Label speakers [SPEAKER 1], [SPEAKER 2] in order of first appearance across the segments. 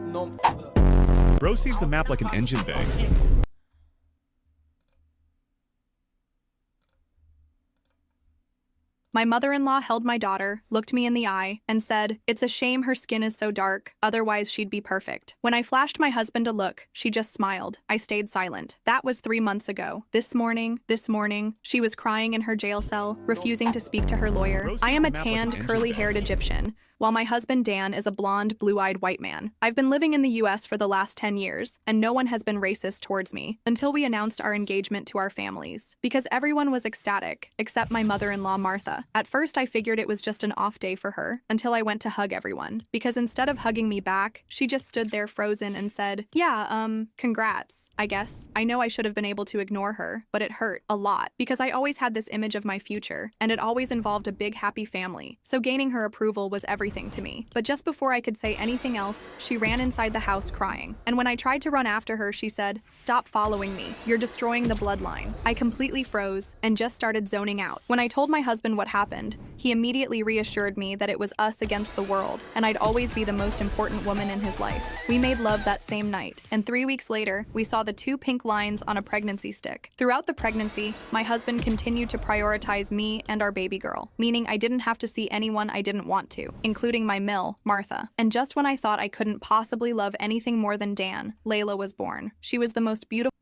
[SPEAKER 1] No.
[SPEAKER 2] Bro sees the map like an engine bay.
[SPEAKER 3] My mother-in-law held my daughter, looked me in the eye, and said, "It's a shame her skin is so dark, otherwise she'd be perfect." When I flashed my husband a look, she just smiled. I stayed silent. That was 3 months ago. This morning, she was crying in her jail cell, refusing to speak to her lawyer. I am a tanned, curly-haired Egyptian, while my husband Dan is a blonde, blue-eyed white man. I've been living in the US for the last 10 years, and no one has been racist towards me until we announced our engagement to our families, because everyone was ecstatic, except my mother-in-law Martha. At first I figured it was just an off day for her, until I went to hug everyone, because instead of hugging me back, she just stood there frozen and said, "Yeah, congrats, I guess." I know I should have been able to ignore her, but it hurt a lot, because I always had this image of my future, and it always involved a big happy family, so gaining her approval was everything to me. But just before I could say anything else, she ran inside the house crying. And when I tried to run after her, she said, "Stop following me. You're destroying the bloodline." I completely froze and just started zoning out. When I told my husband what happened, he immediately reassured me that it was us against the world, and I'd always be the most important woman in his life. We made love that same night, and 3 weeks later, we saw the 2 pink lines on a pregnancy stick. Throughout the pregnancy, my husband continued to prioritize me and our baby girl, meaning I didn't have to see anyone I didn't want to, including my mill, Martha. And just when I thought I couldn't possibly love anything more than Dan, Layla was born. She was the most beautiful.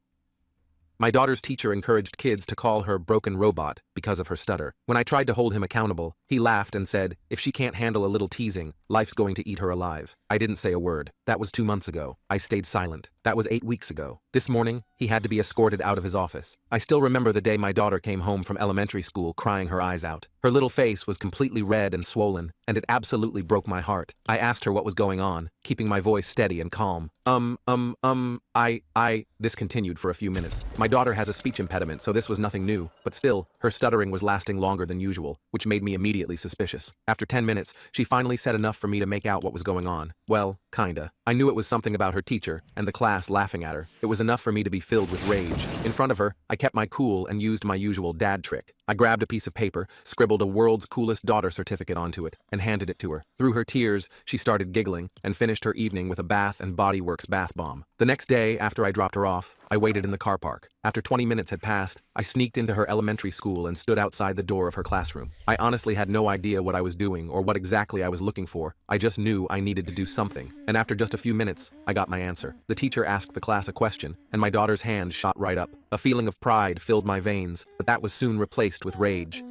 [SPEAKER 4] My daughter's teacher encouraged kids to call her broken robot because of her stutter. When I tried to hold him accountable, he laughed and said, "If she can't handle a little teasing, life's going to eat her alive." I didn't say a word. That was 2 months ago. I stayed silent. That was 8 weeks ago. This morning, he had to be escorted out of his office. I still remember the day my daughter came home from elementary school crying her eyes out. Her little face was completely red and swollen, and it absolutely broke my heart. I asked her what was going on, keeping my voice steady and calm. This continued for a few minutes. My daughter has a speech impediment, so this was nothing new, but still, her stuttering was lasting longer than usual, which made me immediately suspicious. After 10 minutes, she finally said enough for me to make out what was going on. Well, kinda. I knew it was something about her teacher, and the class laughing at her. It was enough for me to be filled with rage. In front of her, I kept my cool and used my usual dad trick. I grabbed a piece of paper, scribbled a world's coolest daughter certificate onto it, and handed it to her. Through her tears, she started giggling, and finished her evening with a Bath and Body Works bath bomb. The next day, after I dropped her off, I waited in the car park. After 20 minutes had passed, I sneaked into her elementary school and stood outside the door of her classroom. I honestly had no idea what I was doing or what exactly I was looking for. I just knew I needed to do something. And after just a few minutes, I got my answer. The teacher asked the class a question, and my daughter's hand shot right up. A feeling of pride filled my veins, but that was soon replaced with rage.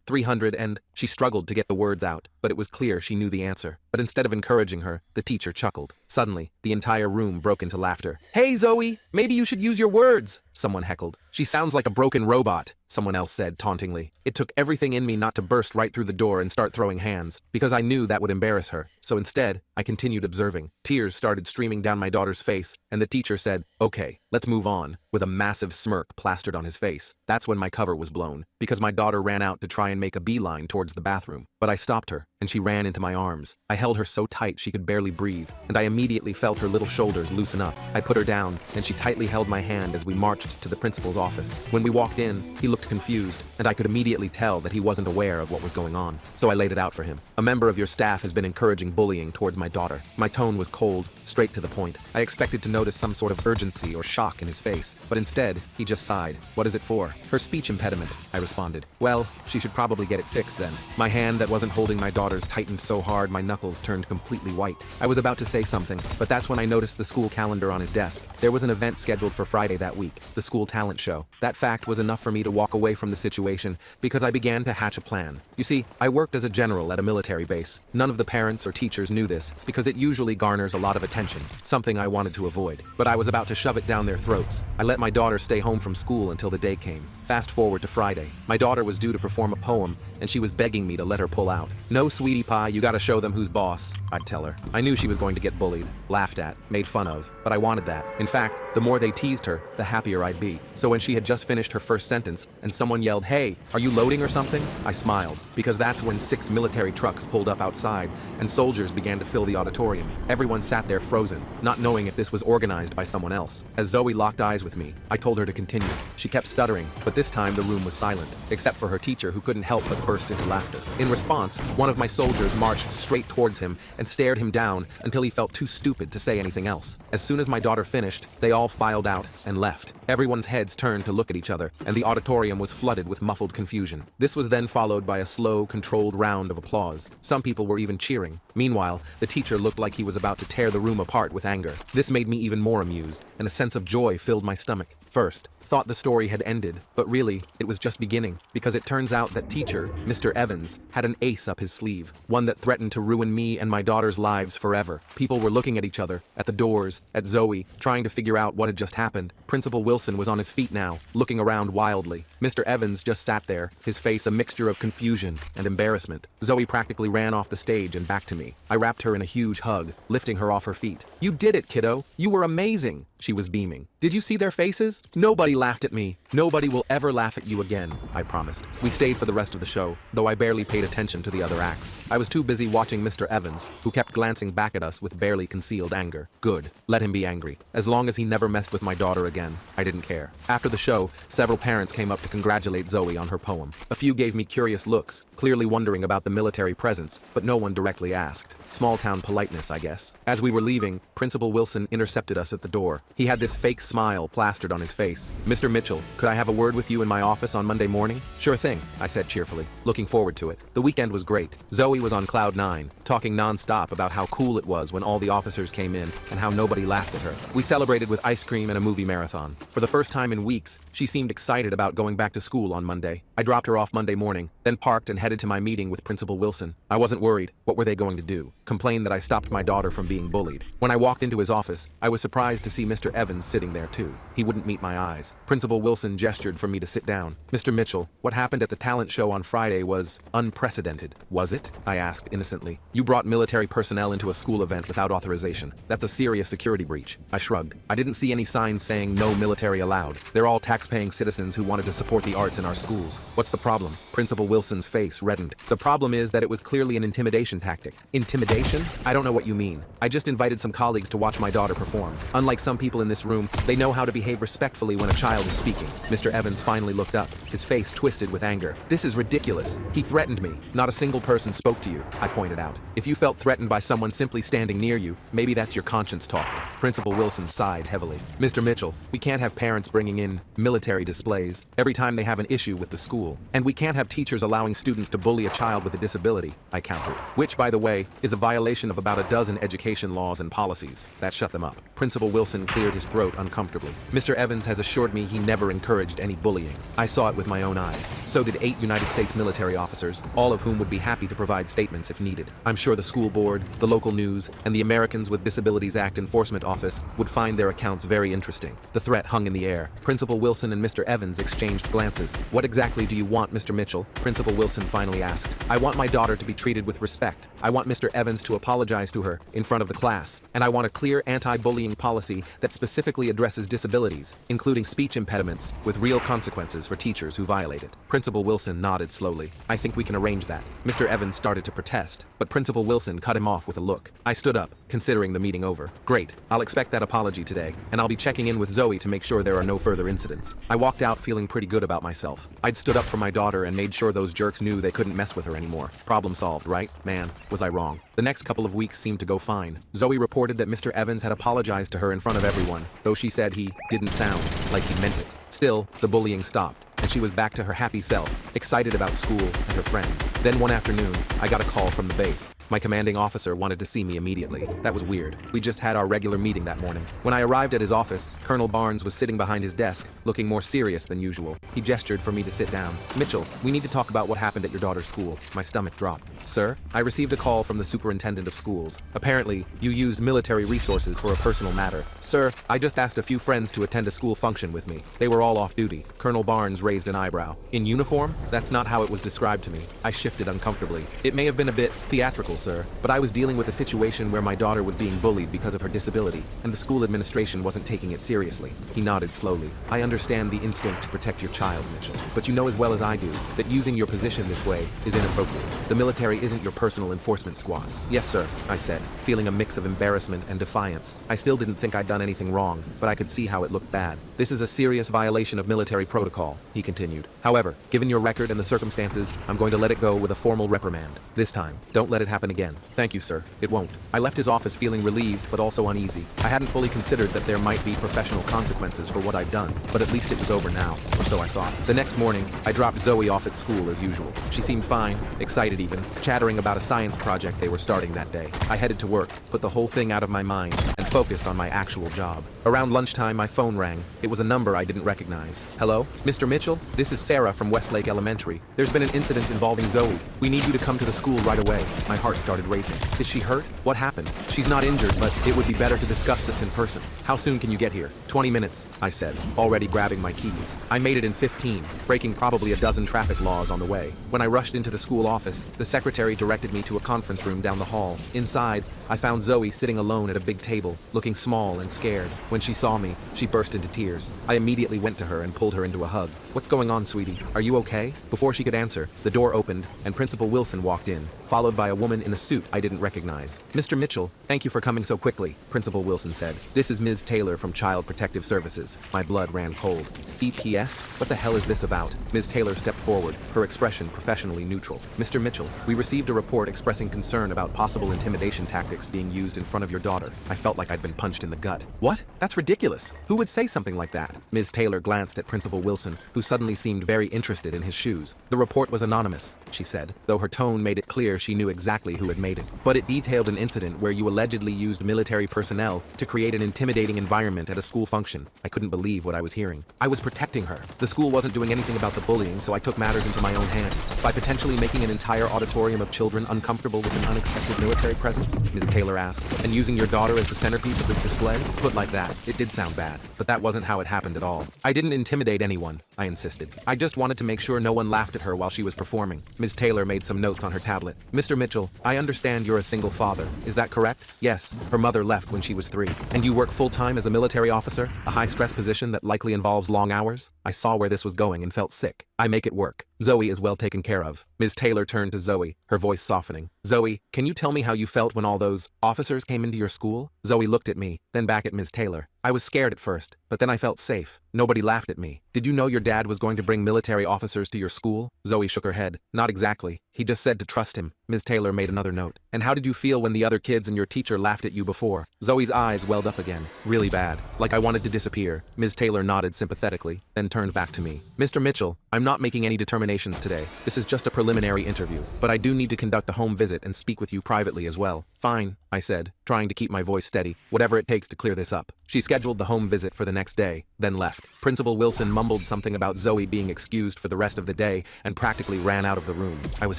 [SPEAKER 4] 300 and... She struggled to get the words out, but it was clear she knew the answer. But instead of encouraging her, the teacher chuckled. Suddenly, the entire room broke into laughter. "Hey, Zoe, maybe you should use your words," someone heckled. "She sounds like a broken robot," someone else said tauntingly. It took everything in me not to burst right through the door and start throwing hands, because I knew that would embarrass her. So instead, I continued observing. Tears started streaming down my daughter's face, and the teacher said, "Okay, let's move on," with a massive smirk plastered on his face. That's when my cover was blown, because my daughter ran out to try and make a beeline towards the bathroom. But I stopped her, and she ran into my arms. I held her so tight she could barely breathe, and I immediately felt her little shoulders loosen up. I put her down, and she tightly held my hand as we marched to the principal's office. When we walked in, he looked confused, and I could immediately tell that he wasn't aware of what was going on. So I laid it out for him. "A member of your staff has been encouraging bullying towards my daughter." My tone was cold, straight to the point. I expected to notice some sort of urgency or shock in his face, but instead, he just sighed. "What is it for?" "Her speech impediment," I responded. "Well, she should probably get it fixed then." My hand that wasn't holding my daughter's tightened so hard my knuckles turned completely white. I was about to say something, but that's when I noticed the school calendar on his desk. There was an event scheduled for Friday that week, the school talent show. That fact was enough for me to walk away from the situation because I began to hatch a plan. You see, I worked as a general at a military base. None of the parents or teachers knew this because it usually garners a lot of attention, something I wanted to avoid. But I was about to shove it down their throats. I let my daughter stay home from school until the day came. Fast forward to Friday. My daughter was due to perform a poem, and she was begging me to let her pull out. "No, sweetie pie, you gotta show them who's boss," I'd tell her. I knew she was going to get bullied, laughed at, made fun of, but I wanted that. In fact, the more they teased her, the happier I'd be. So when she had just finished her first sentence, and someone yelled, "Hey, are you loading or something?" I smiled, because that's when 6 military trucks pulled up outside, and soldiers began to fill the auditorium. Everyone sat there frozen, not knowing if this was organized by someone else. As Zoe locked eyes with me, I told her to continue. She kept stuttering, but this time the room was silent, except for her teacher who couldn't help but burst into laughter. In response, response, one of my soldiers marched straight towards him and stared him down until he felt too stupid to say anything else. As soon as my daughter finished, they all filed out and left. Everyone's heads turned to look at each other, and the auditorium was flooded with muffled confusion. This was then followed by a slow, controlled round of applause. Some people were even cheering. Meanwhile, the teacher looked like he was about to tear the room apart with anger. This made me even more amused, and a sense of joy filled my stomach. First, thought the story had ended, but really, it was just beginning, because it turns out that teacher, Mr. Evans, had an ace up his sleeve, one that threatened to ruin me and my daughter's lives forever. People were looking at each other, at the doors, at Zoe, trying to figure out what had just happened. Principal Wilson was on his feet now, looking around wildly. Mr. Evans just sat there, his face a mixture of confusion and embarrassment. Zoe practically ran off the stage and back to me. I wrapped her in a huge hug, lifting her off her feet. "You did it, kiddo. You were amazing." She was beaming. "Did you see their faces? Nobody laughed at me. Nobody will ever laugh at you again," I promised. We stayed for the rest of the show, though I barely paid attention to the other acts. I was too busy watching Mr. Evans, who kept glancing back at us with barely concealed anger. Good. Let him be angry. As long as he never messed with my daughter again, I didn't care. After the show, several parents came up to congratulate Zoe on her poem. A few gave me curious looks, clearly wondering about the military presence, but no one directly asked. Small-town politeness, I guess. As we were leaving, Principal Wilson intercepted us at the door. He had this fake smile plastered on his face. "Mr. Mitchell, could I have a word with you in my office on Monday morning?" "Sure thing," I said cheerfully, looking forward to it. The weekend was great. Zoe was on cloud 9, talking non-stop about how cool it was when all the officers came in and how nobody laughed at her. We celebrated with ice cream and a movie marathon. For the first time in weeks, she seemed excited about going back to school on Monday. I dropped her off Monday morning, then parked and headed to my meeting with Principal Wilson. I wasn't worried. What were they going to do? Complain that I stopped my daughter from being bullied? When I walked into his office, I was surprised to see Mr. Evans sitting there too. He wouldn't meet my eyes. Principal Wilson gestured for me to sit down. "Mr. Mitchell, what happened at the talent show on Friday was unprecedented." "Was it?" I asked innocently. "You brought military personnel into a school event without authorization. That's a serious security breach." I shrugged. I didn't see any signs saying no military allowed. They're all tax-paying citizens who wanted to support the arts in our schools. What's the problem? Principal Wilson's face reddened. "The problem is that it was clearly an intimidation tactic." "Intimidation? I don't know what you mean. I just invited some colleagues to watch my daughter perform. Unlike some people in this room, they know how to behave respectfully when a child is speaking." Mr. Evans finally looked up, his face twisted with anger. "This is ridiculous. He threatened me. Not a single person spoke to you," I pointed out. "If you felt threatened by someone simply standing near you, maybe that's your conscience talking." Principal Wilson sighed heavily. "Mr. Mitchell, we can't have parents bringing in military displays every time they have an issue with the school. And we can't have teachers allowing students to bully a child with a disability," I countered. Which, by the way, is a violation of about a dozen education laws and policies. That shut them up. Principal Wilson cleared his throat uncomfortably. "Mr. Evans has assured me he never encouraged any bullying. I saw it with my own eyes. So did 8 United States military officers, all of whom would be happy to provide statements if needed. I'm sure the school board, the local news, and the Americans with Disabilities Act Enforcement Office would find their accounts very interesting." The threat hung in the air. Principal Wilson and Mr. Evans exchanged glances. "What exactly do you want, Mr. Mitchell?" Principal Wilson finally asked. "I want my daughter to be treated with respect. I want Mr. Evans to apologize to her in front of the class. And I want a clear anti-bullying policy that specifically addresses disabilities, including speech impediments, with real consequences for teachers who violate it." Principal Wilson nodded slowly. "I think we can arrange that." Mr. Evans started to protest, but Principal Wilson cut him off with a look. I stood up, considering the meeting over. "Great. I'll expect that apology today, and I'll be checking in with Zoe to make sure there are no further incidents." I walked out feeling pretty good about myself. I'd stood up for my daughter and made sure those jerks knew they couldn't mess with her anymore. Problem solved, right? Man, was I wrong. The next couple of weeks seemed to go fine. Zoe reported that Mr. Evans had apologized to her in front of everyone, though she said he didn't sound like he meant it. Still, the bullying stopped, and she was back to her happy self, excited about school and her friends. Then one afternoon, I got a call from the base. My commanding officer wanted to see me immediately. That was weird. We just had our regular meeting that morning. When I arrived at his office, Colonel Barnes was sitting behind his desk, looking more serious than usual. He gestured for me to sit down. "Mitchell, we need to talk about what happened at your daughter's school." My stomach dropped. "Sir, I received a call from the superintendent of schools. Apparently, you used military resources for a personal matter." "Sir, I just asked a few friends to attend a school function with me. They were all off duty." Colonel Barnes raised an eyebrow. "In uniform? That's not how it was described to me." I shifted uncomfortably. "It may have been a bit theatrical, sir, but I was dealing with a situation where my daughter was being bullied because of her disability, and the school administration wasn't taking it seriously." He nodded slowly. "I understand the instinct to protect your child, Mitchell, but you know as well as I do that using your position this way is inappropriate. The military military isn't your personal enforcement squad. Yes, sir, I said, feeling a mix of embarrassment and defiance. I still didn't think I'd done anything wrong, but I could see how it looked bad. This is a serious violation of military protocol, he continued. However, given your record and the circumstances, I'm going to let it go with a formal reprimand. This time, don't let it happen again. Thank you, sir. It won't. I left his office feeling relieved, but also uneasy. I hadn't fully considered that there might be professional consequences for what I'd done, but at least it was over now, or so I thought. The next morning, I dropped Zoe off at school as usual. She seemed fine, excited even, chattering about a science project they were starting that day. I headed to work, put the whole thing out of my mind, and focused on my actual job. Around lunchtime, my phone rang. It was a number I didn't recognize. Hello? Mr. Mitchell? This is Sarah from Westlake Elementary. There's been an incident involving Zoe. We need you to come to the school right away. My heart started racing. Is she hurt? What happened? She's not injured, but it would be better to discuss this in person. How soon can you get here? 20 minutes, I said, already grabbing my keys. I made it in 15, breaking probably a dozen traffic laws on the way. When I rushed into the school office, the secretary directed me to a conference room down the hall. Inside, I found Zoe sitting alone at a big table, looking small and scared. When she saw me, she burst into tears. I immediately went to her and pulled her into a hug. What's going on, sweetie? Are you okay? Before she could answer, the door opened and Principal Wilson walked in, followed by a woman in a suit I didn't recognize. Mr. Mitchell, thank you for coming so quickly, Principal Wilson said. This is Ms. Taylor from Child Protective Services. My blood ran cold. CPS? What the hell is this about? Ms. Taylor stepped forward, her expression professionally neutral. Mr. Mitchell, we received a report expressing concern about possible intimidation tactics being used in front of your daughter. I felt like I'd been punched in the gut. What? That's ridiculous. Who would say something like that? Ms. Taylor glanced at Principal Wilson, who suddenly seemed very interested in his shoes. The report was anonymous, she said, though her tone made it clear she knew exactly who had made it. But it detailed an incident where you allegedly used military personnel to create an intimidating environment at a school function. I couldn't believe what I was hearing. I was protecting her. The school wasn't doing anything about the bullying, so I took matters into my own hands by potentially making an entire auditorium of children uncomfortable with an unexpected military presence, Ms. Taylor asked, and using your daughter as the centerpiece of this display? Put like that, it did sound bad, but that wasn't how it happened at all. I didn't intimidate anyone, I insisted. I just wanted to make sure no one laughed at her while she was performing. Ms. Taylor made some notes on her tablet. Mr. Mitchell, I understand you're a single father. Is that correct? Yes. Her mother left when she was 3. And you work full-time as a military officer? A high-stress position that likely involves long hours? I saw where this was going and felt sick. I make it work. Zoe is well taken care of. Ms. Taylor turned to Zoe, her voice softening. Zoe, can you tell me how you felt when all those officers came into your school? Zoe looked at me, then back at Ms. Taylor. I was scared at first, but then I felt safe. Nobody laughed at me. Did you know your dad was going to bring military officers to your school? Zoe shook her head. Not exactly. He just said to trust him. Ms. Taylor made another note. And how did you feel when the other kids and your teacher laughed at you before? Zoe's eyes welled up again. Really bad. Like I wanted to disappear. Ms. Taylor nodded sympathetically, then turned back to me. Mr. Mitchell, I'm not making any determinations today. This is just a preliminary interview, but I do need to conduct a home visit and speak with you privately as well. Fine, I said, trying to keep my voice steady. Whatever it takes to clear this up. She scheduled the home visit for the next day, then left. Principal Wilson mumbled something about Zoe being excused for the rest of the day and practically ran out of the room. I was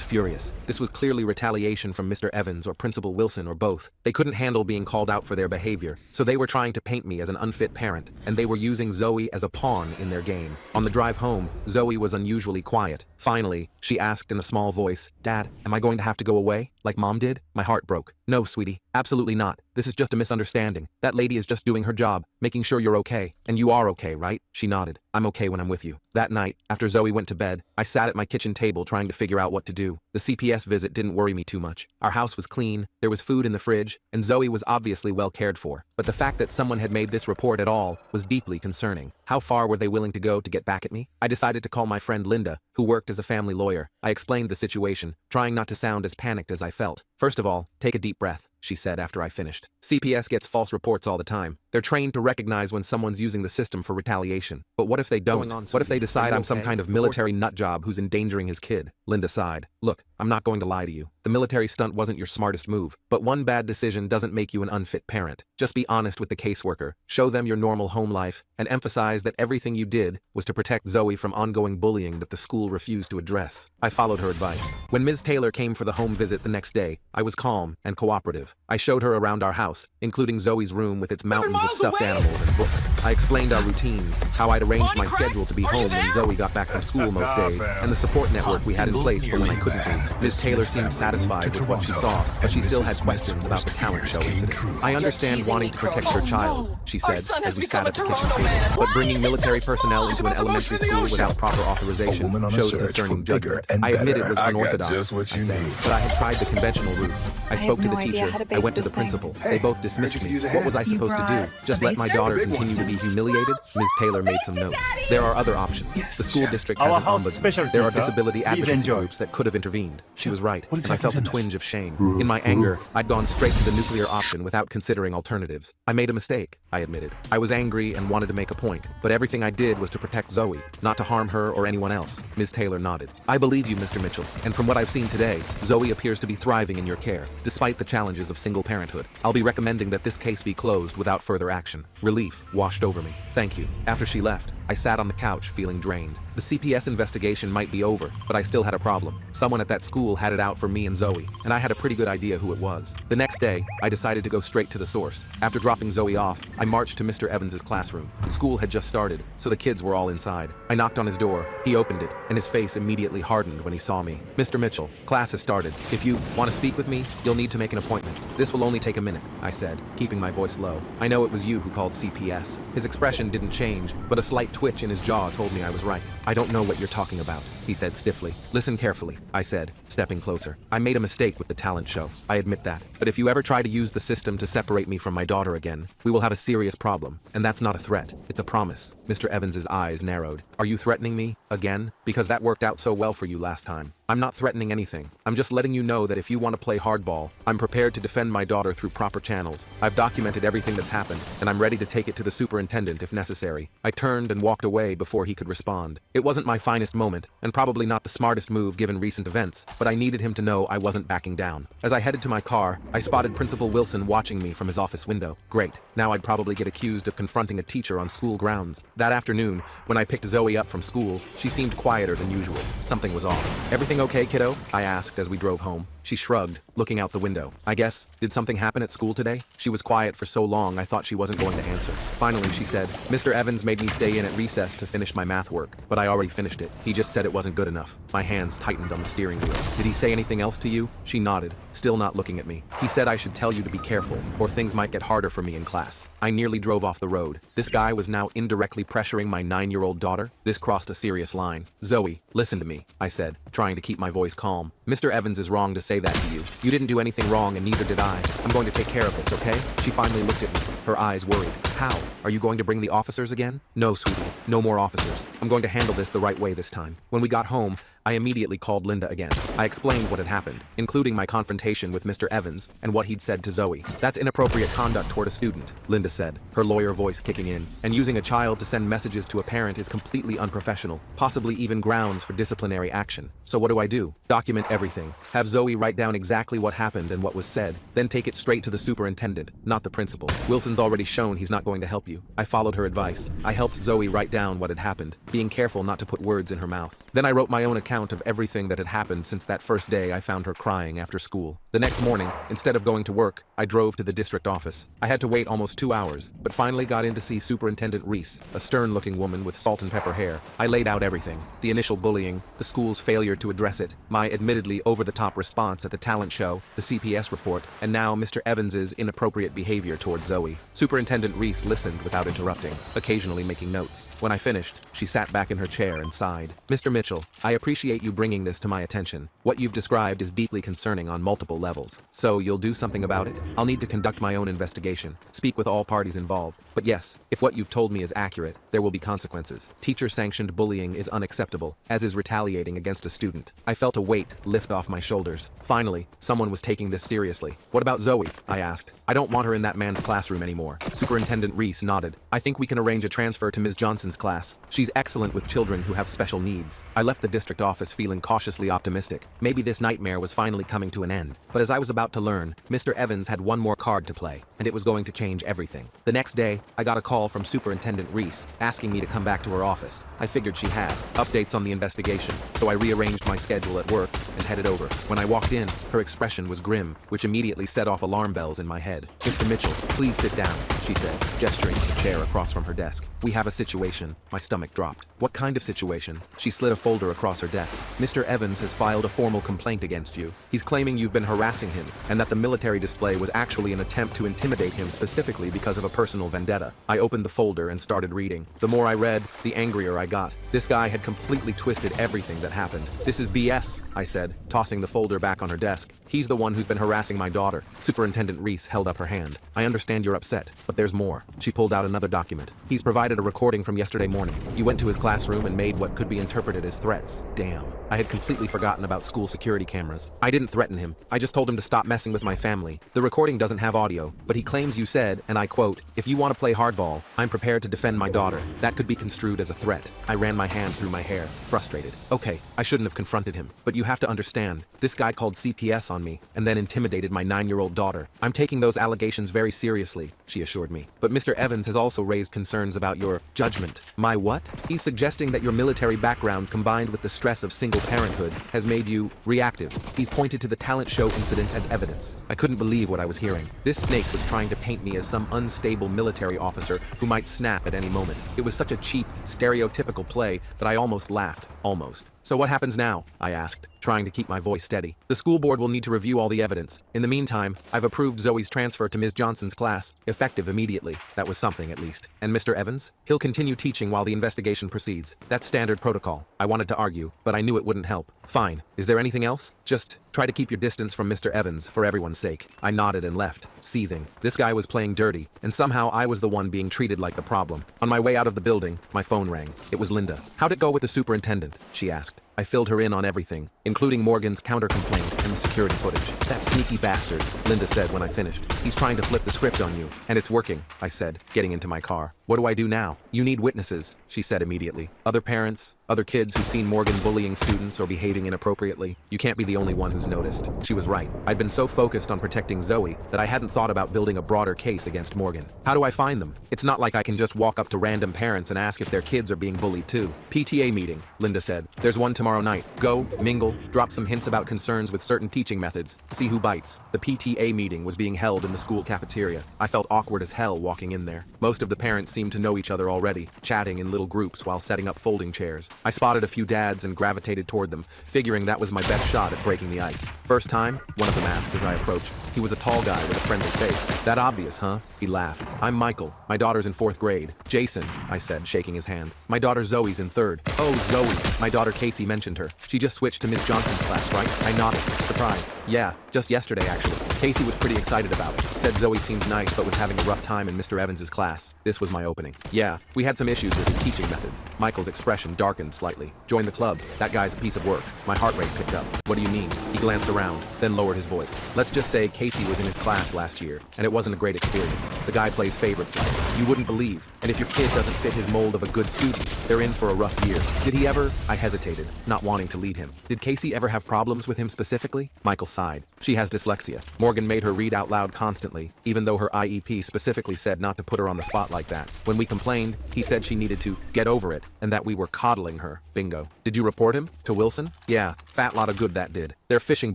[SPEAKER 4] furious. This was clearly retaliation from Mr. Evans or Principal Wilson or both. They couldn't handle being called out for their behavior, so they were trying to paint me as an unfit parent, and they were using Zoe as a pawn in their game. On the drive home, Zoe was unusually quiet. Finally, she asked in a small voice, Dad, am I going to have to go away, like Mom did? My heart broke. No, sweetie, absolutely not. This is just a misunderstanding. That lady is just doing her job, making sure you're okay. And you are okay, right? She nodded. I'm okay when I'm with you. That night, after Zoe went to bed, I sat at my kitchen table trying to figure out what to do. The CPS visit didn't worry me too much. Our house was clean, there was food in the fridge, and Zoe was obviously well cared for. But the fact that someone had made this report at all was deeply concerning. How far were they willing to go to get back at me? I decided to call my friend Linda, who worked as a family lawyer. I explained the situation, trying not to sound as panicked as I felt. First of all, take a deep breath, she said after I finished. CPS gets false reports all the time. They're trained to recognize when someone's using the system for retaliation. But what if they don't? What if they decide I'm some kind of military nutjob who's endangering his kid? Linda sighed. Look, I'm not going to lie to you. The military stunt wasn't your smartest move, but one bad decision doesn't make you an unfit parent. Just be honest with the caseworker, show them your normal home life, and emphasize that everything you did was to protect Zoe from ongoing bullying that the school refused to address. I followed her advice. When Ms. Taylor came for the home visit the next day, I was calm and cooperative. I showed her around our house, including Zoe's room with its mountain drawings of stuffed animals and books. I explained our routines, how I'd arranged my schedule to be home when Zoe got back from school most days, and the support network we had in place for when I couldn't be. Ms. Taylor seemed satisfied with what she saw, but she still had questions about the talent show incident. I understand wanting to protect her child, she said, as we sat at the kitchen table, but bringing military personnel into an elementary school without proper authorization shows concerning judgment. I admit it was unorthodox, I said, but I had tried the conventional routes. I spoke to the teacher, I went to the principal. They both dismissed me. What was I supposed to do? Just let my daughter continue to be humiliated? Ms. Taylor made some notes. There are other options. The school district has an ombudsman. There are disability advocacy groups that could have intervened. She was right, and I felt a twinge of shame. In my anger, I'd gone straight to the nuclear option without considering alternatives. I made a mistake, I admitted. I was angry and wanted to make a point, but everything I did was to protect Zoe, not to harm her or anyone else. Ms. Taylor nodded. I believe you, Mr. Mitchell, and from what I've seen today, Zoe appears to be thriving in your care, despite the challenges of single parenthood. I'll be recommending that this case be closed without further action. Relief washed over me. Thank you. After she left, I sat on the couch feeling drained. The CPS investigation might be over, but I still had a problem. Someone at that school had it out for me and Zoe, and I had a pretty good idea who it was. The next day, I decided to go straight to the source. After dropping Zoe off, I marched to Mr. Evans's classroom. School had just started, so the kids were all inside. I knocked on his door. He opened it, and his face immediately hardened when he saw me. Mr. Mitchell, class has started. If you want to speak with me, you'll need to make an appointment. This will only take a minute, I said, keeping my voice low. I know it was you who called CPS. His expression didn't change, but a slight twitch in his jaw told me I was right. I don't know what you're talking about, he said stiffly. Listen carefully, I said, stepping closer. I made a mistake with the talent show. I admit that. But if you ever try to use the system to separate me from my daughter again, we will have a serious problem. And that's not a threat. It's a promise. Mr. Evans's eyes narrowed. Are you threatening me? Again? Because that worked out so well for you last time. I'm not threatening anything. I'm just letting you know that if you want to play hardball, I'm prepared to defend my daughter through proper channels. I've documented everything that's happened, and I'm ready to take it to the superintendent if necessary. I turned and walked away before he could respond. It wasn't my finest moment, and probably not the smartest move given recent events, but I needed him to know I wasn't backing down. As I headed to my car, I spotted Principal Wilson watching me from his office window. Great. Now I'd probably get accused of confronting a teacher on school grounds. That afternoon, when I picked Zoe up from school, she seemed quieter than usual. Something was off. Everything okay, kiddo? I asked as we drove home. She shrugged, looking out the window. I guess, did something happen at school today? She was quiet for so long I thought she wasn't going to answer. Finally, she said, Mr. Evans made me stay in at recess to finish my math work, but I already finished it. He just said it wasn't good enough. My hands tightened on the steering wheel. Did he say anything else to you? She nodded, still not looking at me. He said I should tell you to be careful, or things might get harder for me in class. I nearly drove off the road. This guy was now indirectly pressuring my 9-year-old daughter. This crossed a serious line. Zoe, listen to me, I said, trying to keep my voice calm. Mr. Evans is wrong to say that to you. You didn't do anything wrong and neither did I. I'm going to take care of this, okay? She finally looked at me, her eyes worried. How? Are you going to bring the officers again? No, sweetie, no more officers. I'm going to handle this the right way this time. When we got home, I immediately called Linda again. I explained what had happened, including my confrontation with Mr. Evans and what he'd said to Zoe. That's inappropriate conduct toward a student, Linda said, her lawyer voice kicking in. And using a child to send messages to a parent is completely unprofessional, possibly even grounds for disciplinary action. So what do? Document everything. Have Zoe write down exactly what happened and what was said, then take it straight to the superintendent, not the principal. Wilson's already shown he's not going to help you. I followed her advice. I helped Zoe write down what had happened, being careful not to put words in her mouth. Then I wrote my own account of everything that had happened since that first day I found her crying after school. The next morning, instead of going to work, I drove to the district office. I had to wait almost 2 hours, but finally got in to see Superintendent Reese, a stern-looking woman with salt and pepper hair. I laid out everything. The initial bullying, the school's failure to address it, my admittedly over-the-top response at the talent show, the CPS report, and now Mr. Evans's inappropriate behavior toward Zoe. Superintendent Reese listened without interrupting, occasionally making notes. When I finished, she sat back in her chair and sighed. Mr. Mitchell, I appreciate you bringing this to my attention. What you've described is deeply concerning on multiple levels. So you'll do something about it? I'll need to conduct my own investigation, speak with all parties involved. But yes, if what you've told me is accurate, there will be consequences. Teacher-sanctioned bullying is unacceptable, as is retaliating against a student. I felt a weight lift off my shoulders. Finally, someone was taking this seriously. What about Zoe? I asked. I don't want her in that man's classroom anymore. Superintendent Reese nodded. I think we can arrange a transfer to Ms. Johnson's class. She's excellent with children who have special needs. I left the district office feeling cautiously optimistic. Maybe this nightmare was finally coming to an end. But as I was about to learn, Mr. Evans had one more card to play, and it was going to change everything. The next day, I got a call from Superintendent Reese, asking me to come back to her office. I figured she had updates on the investigation, so I rearranged my schedule at work and headed over. When I walked in, her expression was grim, which immediately set off alarm bells in my head. "Mr. Mitchell, please sit down," she said, gesturing to the chair across from her desk. "We have a situation." My stomach dropped. "What kind of situation?" She slid a folder across her desk. "Mr. Evans has filed a formal complaint against you. He's claiming you've been harassing him, and that the military display was actually an attempt to intimidate him specifically because of a personal vendetta." I opened the folder and started reading. The more I read, the angrier I got. This guy had completely twisted everything that happened. "This is BS," I said, tossing the folder back on her desk. "He's the one who's been harassing my daughter." Superintendent Reese held up her hand. "I understand you're upset, but there's more." She pulled out another document. "He's provided a recording from yesterday morning. You went to his classroom and made what could be interpreted as threats." Damn. I had completely forgotten about school security cameras. "I didn't threaten him. I just told him to stop messing with my family. The recording doesn't have audio, but he claims you said, and I quote, 'If you want to play hardball, I'm prepared to defend my daughter.' That could be construed as a threat." I ran my hand through my hair, frustrated. "Okay, I shouldn't have confronted him, but you have to understand, this guy called CPS on me and then intimidated my 9-year-old daughter. I'm taking those allegations very seriously," she assured me. "But Mr. Evans has also raised concerns about your judgment." "My what?" "He's suggesting that your military background combined with the stress of single parenthood has made you reactive. He's pointed to the talent show incident as evidence." I couldn't believe what I was hearing. This snake was trying to paint me as some unstable military officer who might snap at any moment. It was such a cheap, stereotypical play that I almost laughed. Almost. "So what happens now?" I asked, trying to keep my voice steady. "The school board will need to review all the evidence. In the meantime, I've approved Zoe's transfer to Ms. Johnson's class, effective immediately." That was something, at least. "And Mr. Evans? He'll continue teaching while the investigation proceeds. That's standard protocol." I wanted to argue, but I knew it wouldn't help. "Fine. Is there anything else? Just try to keep your distance from Mr. Evans, for everyone's sake." I nodded and left, seething. This guy was playing dirty, and somehow I was the one being treated like the problem. On my way out of the building, my phone rang. It was Linda. "How'd it go with the superintendent?" she asked. I filled her in on everything, including Morgan's counter-complaint and the security footage. "That sneaky bastard," Linda said when I finished. "He's trying to flip the script on you, and it's working," I said, getting into my car. "What do I do now?" "You need witnesses," she said immediately. "Other parents, other kids who've seen Morgan bullying students or behaving inappropriately. You can't be the only one who's noticed." She was right. I'd been so focused on protecting Zoe that I hadn't thought about building a broader case against Morgan. "How do I find them?" "It's not like I can just walk up to random parents and ask if their kids are being bullied too." "PTA meeting," Linda said. "There's one tomorrow night. Go, mingle, drop some hints about concerns with certain teaching methods. See who bites." The PTA meeting was being held in the school cafeteria. I felt awkward as hell walking in there. Most of the parents seemed to know each other already, chatting in little groups while setting up folding chairs. I spotted a few dads and gravitated toward them, figuring that was my best shot at breaking the ice. "First time?" one of them asked as I approached. He was a tall guy with a friendly face. "That obvious, huh?" He laughed. "I'm Michael. My daughter's in 4th grade. Jason," I said, shaking his hand. "My daughter Zoe's in 3rd. "Oh, Zoe. My daughter Casey mentioned her. She just switched to Miss Johnson's class, right?" I nodded, surprised. "Yeah, just yesterday actually." Casey was pretty excited about it. Said Zoe seemed nice but was having a rough time in Mr. Evans' class. This was my opening. "Yeah, we had some issues with his teaching methods." Michael's expression darkened slightly. "Join the club. That guy's a piece of work." My heart rate picked up. "What do you mean?" He glanced around, then lowered his voice. "Let's just say Casey was in his class last year, and it wasn't a great experience. The guy plays favorites like you wouldn't believe. And if your kid doesn't fit his mold of a good student, they're in for a rough year." "Did he ever?" I hesitated, not wanting to lead him. "Did Casey ever have problems with him specifically?" Michael sighed. "She has dyslexia. Morgan made her read out loud constantly, even though her IEP specifically said not to put her on the spot like that. When we complained, he said she needed to get over it, and that we were coddling her." Bingo. "Did you report him? To Wilson?" "Yeah, fat lot of good that did. They're fishing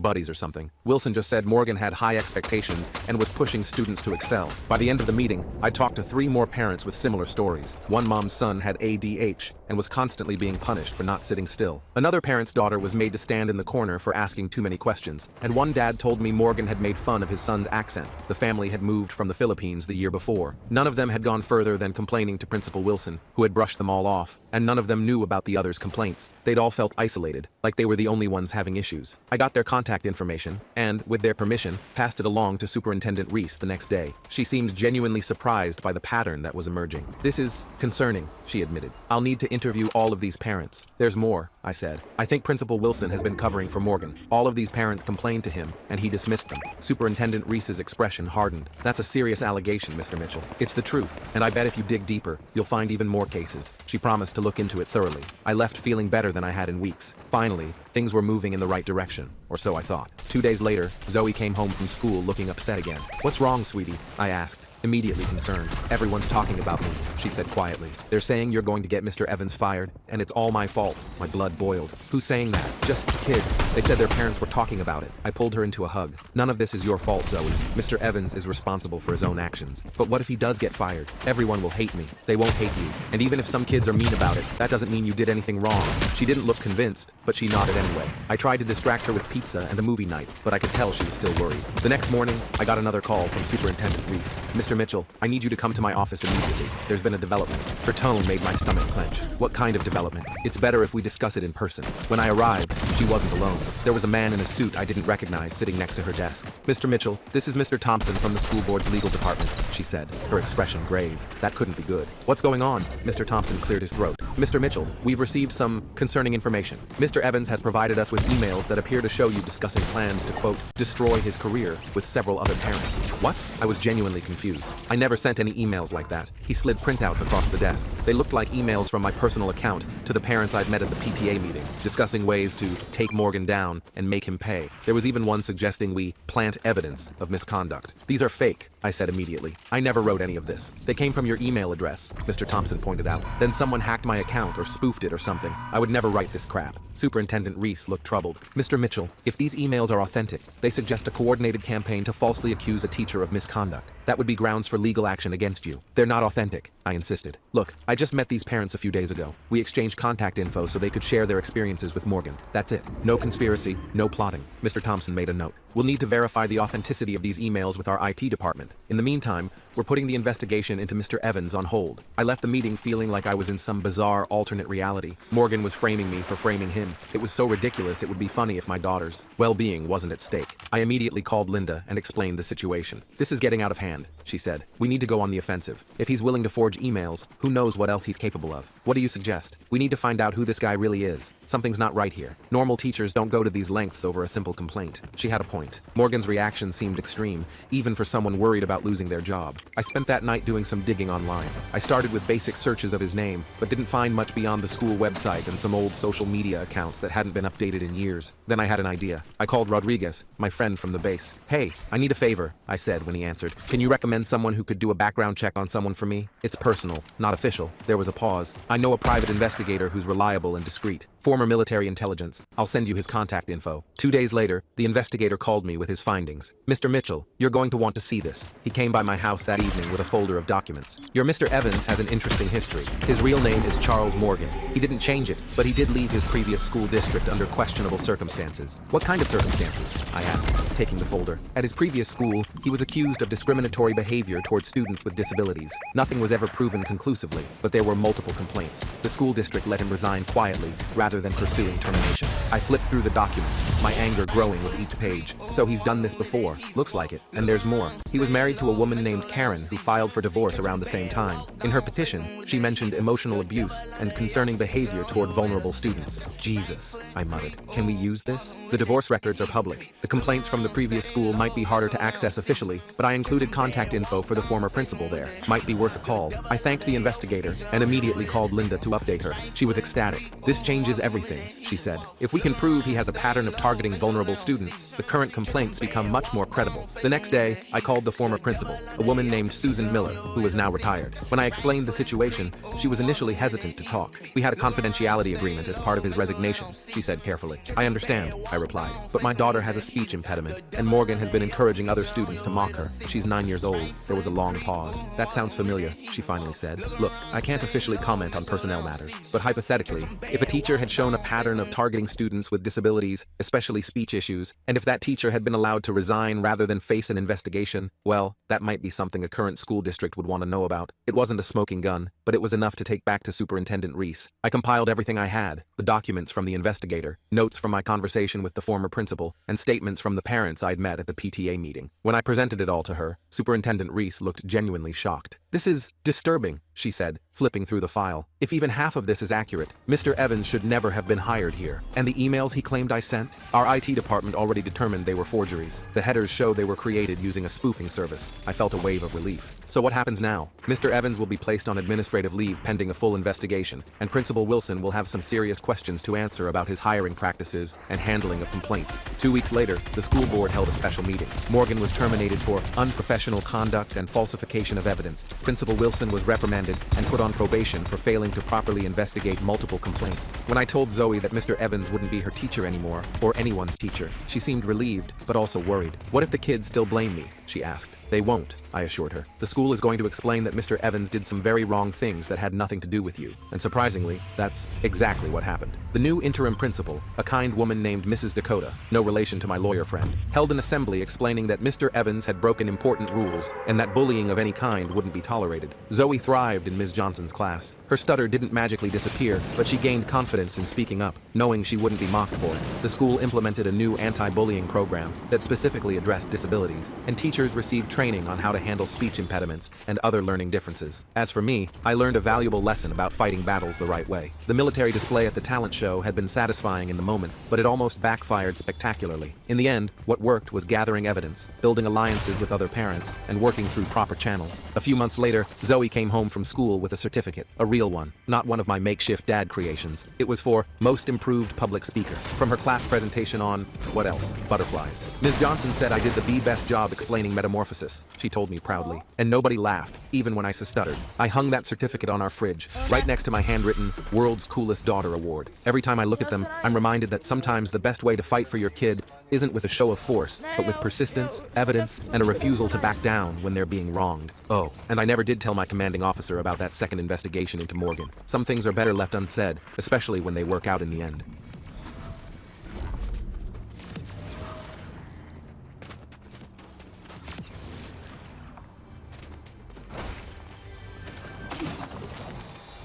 [SPEAKER 4] buddies or something. Wilson just said Morgan had high expectations and was pushing students to excel." By the end of the meeting, I talked to 3 more parents with similar stories. One mom's son had ADH and was constantly being punished for not sitting still. Another parent's daughter was made to stand in the corner for asking too many questions. And one dad told me Morgan had made fun of his son's accent. The family had moved from the Philippines the year before. None of them had gone further than complaining to Principal Wilson, who had brushed them all off, and none of them knew about the others' complaints. They'd all felt isolated, like they were the only ones having issues. I got their contact information, and, with their permission, passed it along to Superintendent Reese the next day. She seemed genuinely surprised by the pattern that was emerging. "This is concerning," she admitted. "I'll need to interview all of these parents." "There's more," I said. "I think Principal Wilson has been covering for Morgan. All of these parents complained to him, and he dismissed them. Superintendent Reese's expression hardened. That's a serious allegation, Mr. Mitchell. It's the truth, and I bet if you dig deeper, you'll find even more cases. She promised to look into it thoroughly. I left feeling better than I had in weeks. Finally, things were moving in the right direction, or so I thought. 2 days later, Zoe came home from school looking upset again. "What's wrong, sweetie?" I asked, immediately concerned. "Everyone's talking about me," she said quietly. "They're saying you're going to get Mr. Evans fired, and it's all my fault." My blood boiled. "Who's saying that?" "Just kids. They said their parents were talking about it." I pulled her into a hug. "None of this is your fault, Zoe. Mr. Evans is responsible for his own actions. But what if he does get fired? Everyone will hate me. They won't hate you. And even if some kids are mean about it, that doesn't mean you did anything wrong." She didn't look convinced, but she nodded anyway. I tried to distract her with pizza and a movie night, but I could tell she was still worried. The next morning, I got another call from Superintendent Reese. "Mr. Mitchell, I need you to come to my office immediately. There's been a development." Her tone made my stomach clench. "What kind of development?" "It's better if we discuss it in person." When I arrived, she wasn't alone. There was a man in a suit I didn't recognize sitting next to her desk. "Mr. Mitchell, this is Mr. Thompson from the school board's legal department," she said, her expression grave. That couldn't be good. "What's going on?" Mr. Thompson cleared his throat. "Mr. Mitchell, we've received some concerning information. Mr. Evans has provided us with emails that appear to show you discussing plans to, quote, destroy his career with several other parents." "What?" I was genuinely confused. I never sent any emails like that. He slid printouts across the desk. They looked like emails from my personal account to the parents I'd met at the PTA meeting, discussing ways to take Morgan down and make him pay. There was even one suggesting we plant evidence of misconduct. "These are fake," I said immediately. "I never wrote any of this. They came from your email address," Mr. Thompson pointed out. "Then someone hacked my account or spoofed it or something. I would never write this crap." Superintendent Reese looked troubled. "Mr. Mitchell, if these emails are authentic, they suggest a coordinated campaign to falsely accuse a teacher of misconduct. That would be grounds for legal action against you." "They're not authentic," I insisted. "Look, I just met these parents a few days ago. We exchanged contact info so they could share their experiences with Morgan. That's it. No conspiracy, no plotting." Mr. Thompson made a note. "We'll need to verify the authenticity of these emails with our IT department. In the meantime, we're putting the investigation into Mr. Evans on hold." I left the meeting feeling like I was in some bizarre alternate reality. Morgan was framing me for framing him. It was so ridiculous it would be funny if my daughter's well-being wasn't at stake. I immediately called Linda and explained the situation. "This is getting out of hand," she said. "We need to go on the offensive. If he's willing to forge emails, who knows what else he's capable of? What do you suggest? We need to find out who this guy really is. Something's not right here. Normal teachers don't go to these lengths over a simple complaint." She had a point. Morgan's reaction seemed extreme, even for someone worried about losing their job. I spent that night doing some digging online. I started with basic searches of his name, but didn't find much beyond the school website and some old social media accounts that hadn't been updated in years. Then I had an idea. I called Rodriguez, my friend from the base. "Hey, I need a favor," I said when he answered. "Can you recommend someone who could do a background check on someone for me? It's personal, not official." There was a pause. "I know a private investigator who's reliable and discreet. Former military intelligence. I'll send you his contact info." 2 days later, the investigator called me with his findings. "Mr. Mitchell, you're going to want to see this." He came by my house that evening with a folder of documents. "Your Mr. Evans has an interesting history. His real name is Charles Morgan. He didn't change it, but he did leave his previous school district under questionable circumstances." "What kind of circumstances?" I asked, taking the folder. "At his previous school, he was accused of discriminatory behavior toward students with disabilities. Nothing was ever proven conclusively, but there were multiple complaints. The school district let him resign quietly rather than pursuing termination." I flipped through the documents, my anger growing with each page. "So he's done this before. Looks like it. And there's more. He was married to a woman named Karen who filed for divorce around the same time. In her petition, she mentioned emotional abuse and concerning behavior toward vulnerable students." "Jesus," I muttered. "Can we use this?" "The divorce records are public. The complaints from the previous school might be harder to access officially, but I included contact info for the former principal there. Might be worth a call." I thanked the investigator and immediately called Linda to update her. She was ecstatic. "This changes everything," she said. "If we can prove he has a pattern of targeting vulnerable students, the current complaints become much more credible." The next day, I called the former principal, a woman named Susan Miller, who is now retired. When I explained the situation, she was initially hesitant to talk. "We had a confidentiality agreement as part of his resignation," she said carefully. "I understand," I replied. "But my daughter has a speech impediment, and Morgan has been encouraging other students to mock her. She's 9 years old." There was a long pause. "That sounds familiar," she finally said. "Look, I can't officially comment on personnel matters, but hypothetically, if a teacher had shown a pattern of targeting students with disabilities, especially speech issues, and if that teacher had been allowed to resign rather than face an investigation, well, that might be something a current school district would want to know about." It wasn't a smoking gun, but it was enough to take back to Superintendent Reese. I compiled everything I had, the documents from the investigator, notes from my conversation with the former principal, and statements from the parents I'd met at the PTA meeting. When I presented it all to her, Superintendent Reese looked genuinely shocked. "This is disturbing," she said. flipping through the file. If even half of this is accurate, Mr. Evans should never have been hired here. And the emails he claimed I sent? Our IT department already determined they were forgeries. The headers show they were created using a spoofing service. I felt a wave of relief. So what happens now? Mr. Evans will be placed on administrative leave pending a full investigation, and Principal Wilson will have some serious questions to answer about his hiring practices and handling of complaints. 2 weeks later, the school board held a special meeting. Morgan was terminated for unprofessional conduct and falsification of evidence. Principal Wilson was reprimanded and put on probation for failing to properly investigate multiple complaints. When I told Zoe that Mr. Evans wouldn't be her teacher anymore, or anyone's teacher, she seemed relieved, but also worried. What if the kids still blame me? She asked. They won't, I assured her. The school is going to explain that Mr. Evans did some very wrong things that had nothing to do with you. And surprisingly, that's exactly what happened. The new interim principal, a kind woman named Mrs. Dakota, no relation to my lawyer friend, held an assembly explaining that Mr. Evans had broken important rules and that bullying of any kind wouldn't be tolerated. Zoe thrived in Ms. Johnson's class. Her stutter didn't magically disappear, but she gained confidence in speaking up, knowing she wouldn't be mocked for it. The school implemented a new anti-bullying program that specifically addressed disabilities, and teachers received training on how to handle speech impediments and other learning differences. As for me, I learned a valuable lesson about fighting battles the right way. The military display at the talent show had been satisfying in the moment, but it almost backfired spectacularly. In the end, what worked was gathering evidence, building alliances with other parents, and working through proper channels. A few months later, Zoe came home from school with a certificate, a real one, not one of my makeshift dad creations. It was for Most Improved Public Speaker, from her class presentation on, what else? Butterflies. Ms. Johnson said I did the best job explaining metamorphosis, she told me proudly. And nobody laughed, even when I stuttered. I hung that certificate on our fridge, right next to my handwritten World's Coolest Daughter Award. Every time I look at them, I'm reminded that sometimes the best way to fight for your kid isn't with a show of force, but with persistence, evidence, and a refusal to back down when they're being wronged. Oh, and I never did tell my commanding officer about that second investigation into Morgan. Some things are better left unsaid, especially when they work out in the end.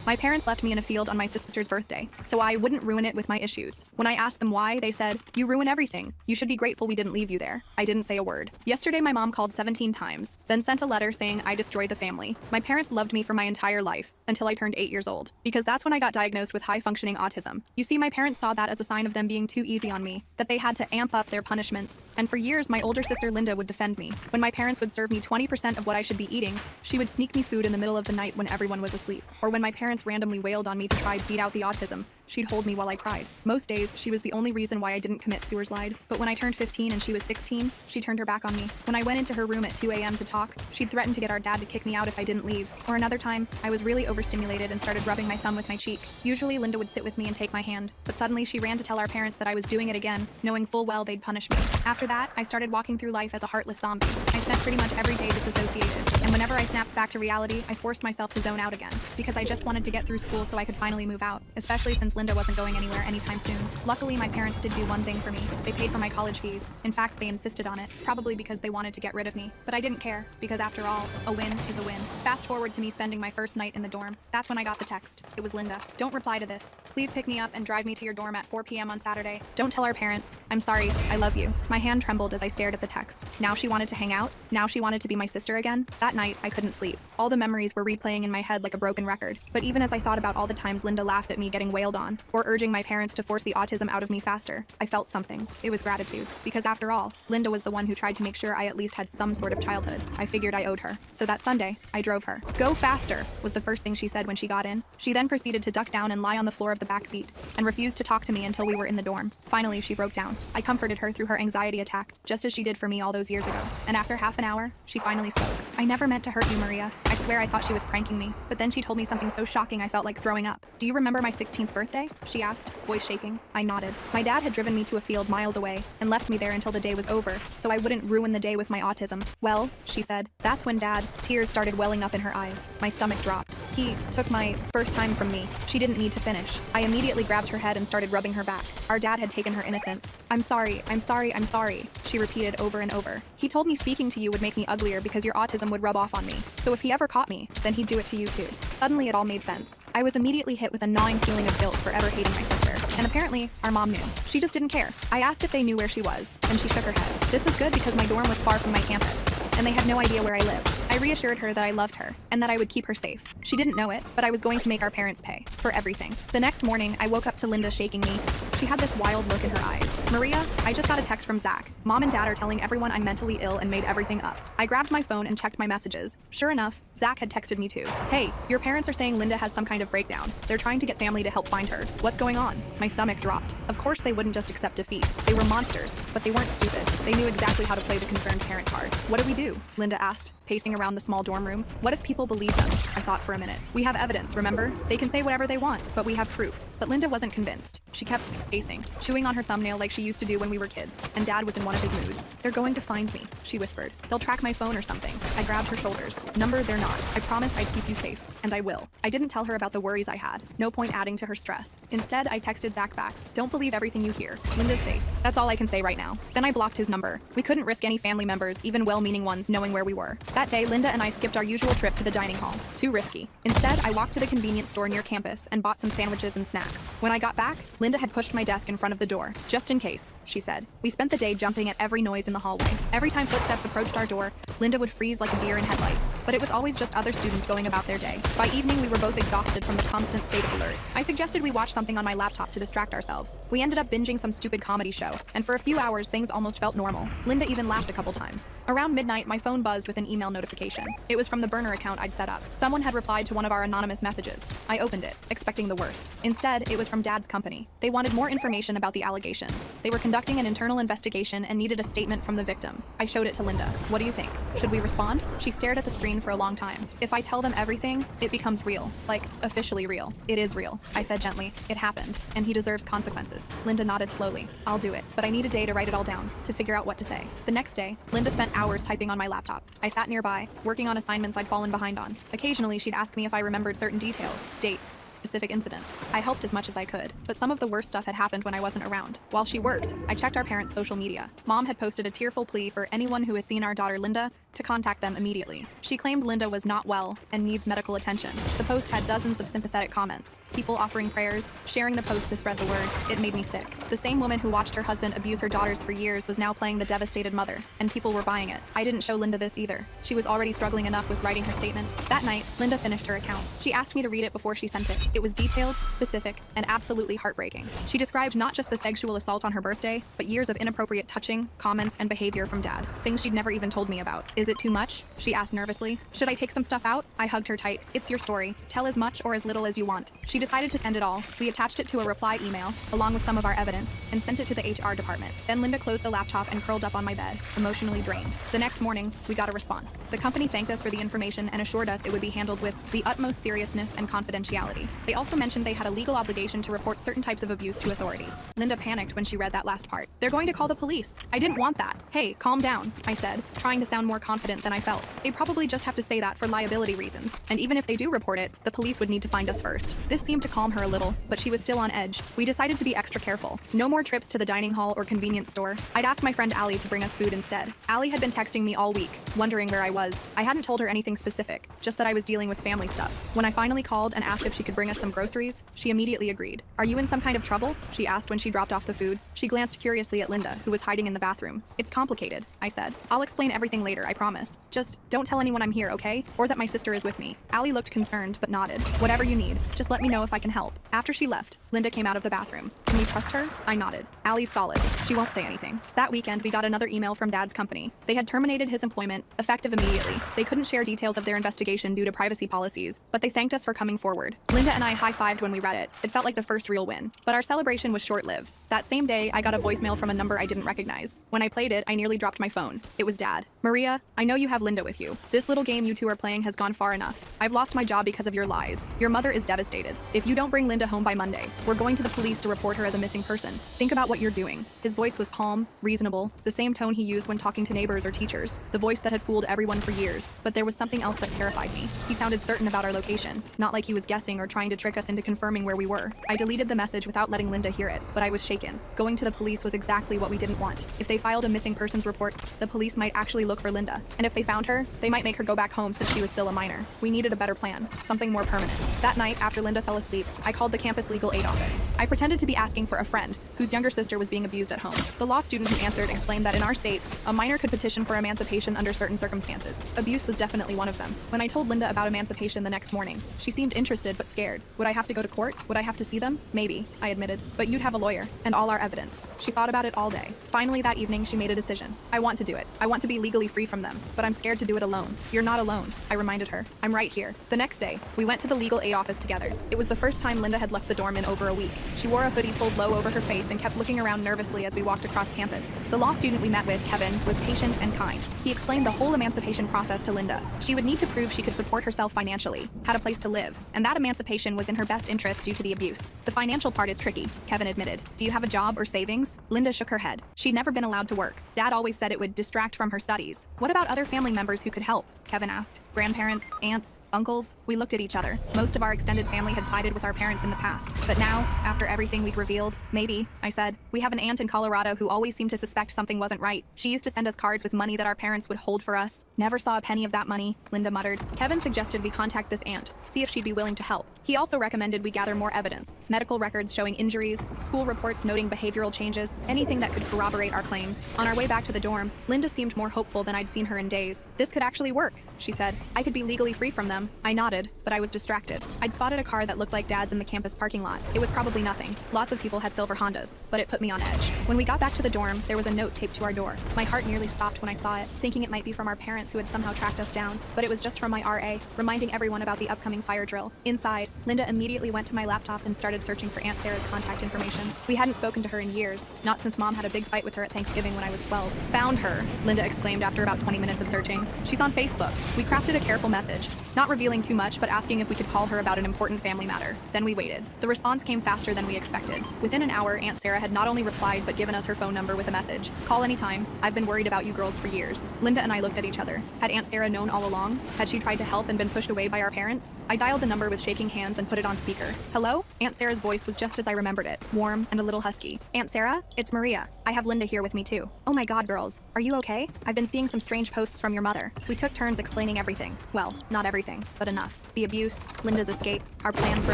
[SPEAKER 3] My parents left me in a field on my sister's birthday, so I wouldn't ruin it with my issues. When I asked them why, they said, "You ruin everything. You should be grateful we didn't leave you there." I didn't say a word. Yesterday, my mom called 17 times, then sent a letter saying I destroyed the family. My parents loved me for my entire life, until I turned 8 years old, because that's when I got diagnosed with high-functioning autism. You see, my parents saw that as a sign of them being too easy on me, that they had to amp up their punishments. And for years, my older sister Linda would defend me. When my parents would serve me 20% of what I should be eating, she would sneak me food in the middle of the night when everyone was asleep. Or when my parents randomly wailed on me to try beat out the autism, she'd hold me while I cried. Most days, she was the only reason why I didn't commit sewer slide. But when I turned 15 and she was 16, she turned her back on me. When I went into her room at 2 a.m. to talk, she'd threaten to get our dad to kick me out if I didn't leave. Or another time, I was really overstimulated and started rubbing my thumb with my cheek. Usually, Linda would sit with me and take my hand, but suddenly she ran to tell our parents that I was doing it again, knowing full well they'd punish me. After that, I started walking through life as a heartless zombie. I spent pretty much every day disassociated, and whenever I snapped back to reality, I forced myself to zone out again, because I just wanted to get through school so I could finally move out, especially since Linda wasn't going anywhere anytime soon. Luckily, my parents did do one thing for me. They paid for my college fees. In fact, they insisted on it, probably because they wanted to get rid of me. But I didn't care, because after all, a win is a win. Fast forward to me spending my first night in the dorm. That's when I got the text. It was Linda. "Don't reply to this. Please pick me up and drive me to your dorm at 4 p.m. on Saturday. Don't tell our parents. I'm sorry. I love you." My hand trembled as I stared at the text. Now she wanted to hang out? Now she wanted to be my sister again? That night, I couldn't sleep. All the memories were replaying in my head like a broken record. But even as I thought about all the times Linda laughed at me getting wailed on, or urging my parents to force the autism out of me faster, I felt something. It was gratitude. Because after all, Linda was the one who tried to make sure I at least had some sort of childhood. I figured I owed her. So that Sunday, I drove her. "Go faster," was the first thing she said when she got in. She then proceeded to duck down and lie on the floor of the back seat, and refused to talk to me until we were in the dorm. Finally, she broke down. I comforted her through her anxiety attack, just as she did for me all those years ago. And after half an hour, she finally spoke. "I never meant to hurt you, Maria. I swear I thought she was pranking me." But then she told me something so shocking I felt like throwing up. "Do you remember my 16th birthday?" she asked, voice shaking. I nodded. My dad had driven me to a field miles away and left me there until the day was over, so I wouldn't ruin the day with my autism. "Well," she said, "that's when Dad..." Tears started welling up in her eyes. My stomach dropped. "He took my first time from me." She didn't need to finish. I immediately grabbed her head and started rubbing her back. Our dad had taken her innocence. "I'm sorry, I'm sorry, I'm sorry," she repeated over and over. "He told me speaking to you would make me uglier because your autism would rub off on me. So if he ever caught me, then he'd do it to you too." Suddenly it all made sense. I was immediately hit with a gnawing feeling of guilt for ever hating my sister. And apparently, our mom knew. She just didn't care. I asked if they knew where she was, and she shook her head. This was good because my dorm was far from my campus, and they had no idea where I lived. I reassured her that I loved her and that I would keep her safe. She didn't know it, but I was going to make our parents pay for everything. The next morning, I woke up to Linda shaking me. She had this wild look in her eyes. Maria, I just got a text from Zach. Mom and Dad are telling everyone I'm mentally ill and made everything up. I grabbed my phone and checked my messages. Sure enough, Zach had texted me too. Hey, your parents are saying Linda has some kind of breakdown. They're trying to get family to help find her. What's going on? My stomach dropped. Of course they wouldn't just accept defeat. They were monsters, but they weren't stupid. They knew exactly how to play the concerned parent card. What do we do? Linda asked, pacing around the small dorm room. What if people believe them? I thought for a minute. We have evidence, remember? They can say whatever they want, but we have proof. But Linda wasn't convinced. She kept pacing, chewing on her thumbnail like she used to do when we were kids, and Dad was in one of his moods. They're going to find me, she whispered. They'll track my phone or something. I grabbed her shoulders. Number, they're not. I promised I'd keep you safe, and I will. I didn't tell her about the worries I had. No point adding to her stress. Instead, I texted Zach back. Don't believe everything you hear. Linda's safe. That's all I can say right now. Then I blocked his number. We couldn't risk any family members, even well-meaning ones, knowing where we were. That day, Linda and I skipped our usual trip to the dining hall. Too risky. Instead, I walked to the convenience store near campus and bought some sandwiches and snacks. When I got back, Linda had pushed my desk in front of the door. Just in case, she said. We spent the day jumping at every noise in the hallway. Every time footsteps approached our door, Linda would freeze like a deer in headlights. But it was always just other students going about their day. By evening, we were both exhausted from the constant state of alert. I suggested we watch something on my laptop to distract ourselves. We ended up binging some stupid comedy show, and for a few hours, things almost felt normal. Linda even laughed a couple times. Around midnight, my phone buzzed with an email notification. It was from the burner account I'd set up. Someone had replied to one of our anonymous messages. I opened it, expecting the worst. Instead, it was from Dad's company. They wanted more information about the allegations. They were conducting an internal investigation and needed a statement from the victim. I showed it to Linda. What do you think? Should we respond? She stared at the screen for a long time. If I tell them everything, it becomes real. Like, officially real. It is real. I said gently. It happened, and he deserves consequences. Linda nodded slowly. I'll do it, but I need a day to write it all down, to figure out what to say. The next day, Linda spent hours typing on my laptop. I sat nearby, working on assignments I'd fallen behind on. Occasionally, she'd ask me if I remembered certain details, dates, specific incidents. I helped as much as I could, but some of the worst stuff had happened when I wasn't around. While she worked, I checked our parents' social media. Mom had posted a tearful plea for anyone who has seen our daughter Linda to contact them immediately. She claimed Linda was not well and needs medical attention. The post had dozens of sympathetic comments, people offering prayers, sharing the post to spread the word. It made me sick. The same woman who watched her husband abuse her daughters for years was now playing the devastated mother, and people were buying it. I didn't show Linda this either. She was already struggling enough with writing her statement. That night, Linda finished her account. She asked me to read it before she sent it. It was detailed, specific, and absolutely heartbreaking. She described not just the sexual assault on her birthday, but years of inappropriate touching, comments, and behavior from Dad. Things she'd never even told me about. Is it too much? She asked nervously. Should I take some stuff out? I hugged her tight. It's your story. Tell as much or as little as you want. She decided to send it all. We attached it to a reply email, along with some of our evidence, and sent it to the HR department. Then Linda closed the laptop and curled up on my bed, emotionally drained. The next morning, we got a response. The company thanked us for the information and assured us it would be handled with the utmost seriousness and confidentiality. They also mentioned they had a legal obligation to report certain types of abuse to authorities. Linda panicked when she read that last part. They're going to call the police. I didn't want that. Hey, calm down, I said, trying to sound more confident than I felt. They probably just have to say that for liability reasons. And even if they do report it, the police would need to find us first. This seemed to calm her a little, but she was still on edge. We decided to be extra careful. No more trips to the dining hall or convenience store. I'd asked my friend Allie to bring us food instead. Allie had been texting me all week, wondering where I was. I hadn't told her anything specific, just that I was dealing with family stuff. When I finally called and asked if she could bring us some groceries, she immediately agreed. Are you in some kind of trouble? She asked when she dropped off the food. She glanced curiously at Linda, who was hiding in the bathroom. It's complicated, I said. I'll explain everything later, I promise. Just don't tell anyone I'm here, okay? Or that my sister is with me. Allie looked concerned, but nodded. Whatever you need, just let me know if I can help. After she left, Linda came out of the bathroom. Can you trust her? I nodded. Allie's solid. She won't say anything. That weekend, we got another email from Dad's company. They had terminated his employment, effective immediately. They couldn't share details of their investigation due to privacy policies, but they thanked us for coming forward. Linda and I high-fived when we read it. It felt like the first real win. But our celebration was short-lived. That same day, I got a voicemail from a number I didn't recognize. When I played it, I nearly dropped my phone. It was Dad. Maria, I know you have Linda with you. This little game you two are playing has gone far enough. I've lost my job because of your lies. Your mother is devastated. If you don't bring Linda home by Monday, we're going to the police to report her as a missing person. Think about what you're doing. His voice was calm, reasonable, the same tone he used when talking to neighbors or teachers, the voice that had fooled everyone for years. But there was something else that terrified me. He sounded certain about our location, not like he was guessing or trying to trick us into confirming where we were. I deleted the message without letting Linda hear it, but I was shaking taken. Going to the police was exactly what we didn't want. If they filed a missing persons report, the police might actually look for Linda. And if they found her, they might make her go back home since she was still a minor. We needed a better plan, something more permanent. That night, after Linda fell asleep, I called the campus legal aid office. I pretended to be asking for a friend whose younger sister was being abused at home. The law student who answered explained that in our state, a minor could petition for emancipation under certain circumstances. Abuse was definitely one of them. When I told Linda about emancipation the next morning, she seemed interested but scared. Would I have to go to court? Would I have to see them? Maybe, I admitted. But you'd have a lawyer, and all our evidence. She thought about it all day. Finally that evening, she made a decision. I want to do it. I want to be legally free from them, but I'm scared to do it alone. You're not alone, I reminded her. I'm right here. The next day, we went to the legal aid office together. It was the first time Linda had left the dorm in over a week. She wore a hoodie pulled low over her face and kept looking around nervously as we walked across campus. The law student we met with, Kevin, was patient and kind. He explained the whole emancipation process to Linda. She would need to prove she could support herself financially, had a place to live, and that emancipation was in her best interest due to the abuse. The financial part is tricky, Kevin admitted. Do you have a job or savings? Linda shook her head. She'd never been allowed to work. Dad always said it would distract from her studies. What about other family members who could help? Kevin asked. Grandparents, aunts, uncles? We looked at each other. Most of our extended family had sided with our parents in the past. But now, after everything we'd revealed, maybe, I said. We have an aunt in Colorado who always seemed to suspect something wasn't right. She used to send us cards with money that our parents would hold for us. Never saw a penny of that money, Linda muttered. Kevin suggested we contact this aunt, see if she'd be willing to help. He also recommended we gather more evidence, medical records showing injuries, school reports noting behavioral changes, anything that could corroborate our claims. On our way back to the dorm, Linda seemed more hopeful than I'd seen her in days. This could actually work, she said. I could be legally free from them. I nodded, but I was distracted. I'd spotted a car that looked like Dad's in the campus parking lot. It was probably nothing. Lots of people had silver Hondas, but it put me on edge. When we got back to the dorm, there was a note taped to our door. My heart nearly stopped when I saw it, thinking it might be from our parents who had somehow tracked us down, but it was just from my RA, reminding everyone about the upcoming fire drill. Inside, Linda immediately went to my laptop and started searching for Aunt Sarah's contact information. We hadn't spoken to her in years, not since Mom had a big fight with her at Thanksgiving when I was 12. Found her, Linda exclaimed after about 20 minutes of searching. She's on Facebook. We crafted a careful message, not revealing too much, but asking if we could call her about an important family matter. Then we waited. The response came faster than we expected. Within an hour, Aunt Sarah had not only replied but given us her phone number with a message. Call anytime. I've been worried about you girls for years. Linda and I looked at each other. Had Aunt Sarah known all along? Had she tried to help and been pushed away by our parents? I dialed the number with shaking hands and put it on speaker. Hello? Aunt Sarah's voice was just as I remembered it, warm and a little husky. Aunt Sarah? It's Maria. I have Linda here with me too. Oh my God, girls. Are you okay? I've been seeing some strange posts from your mother. We took turns explaining everything. Well, not everything, but enough. The abuse, Linda's escape, our plan for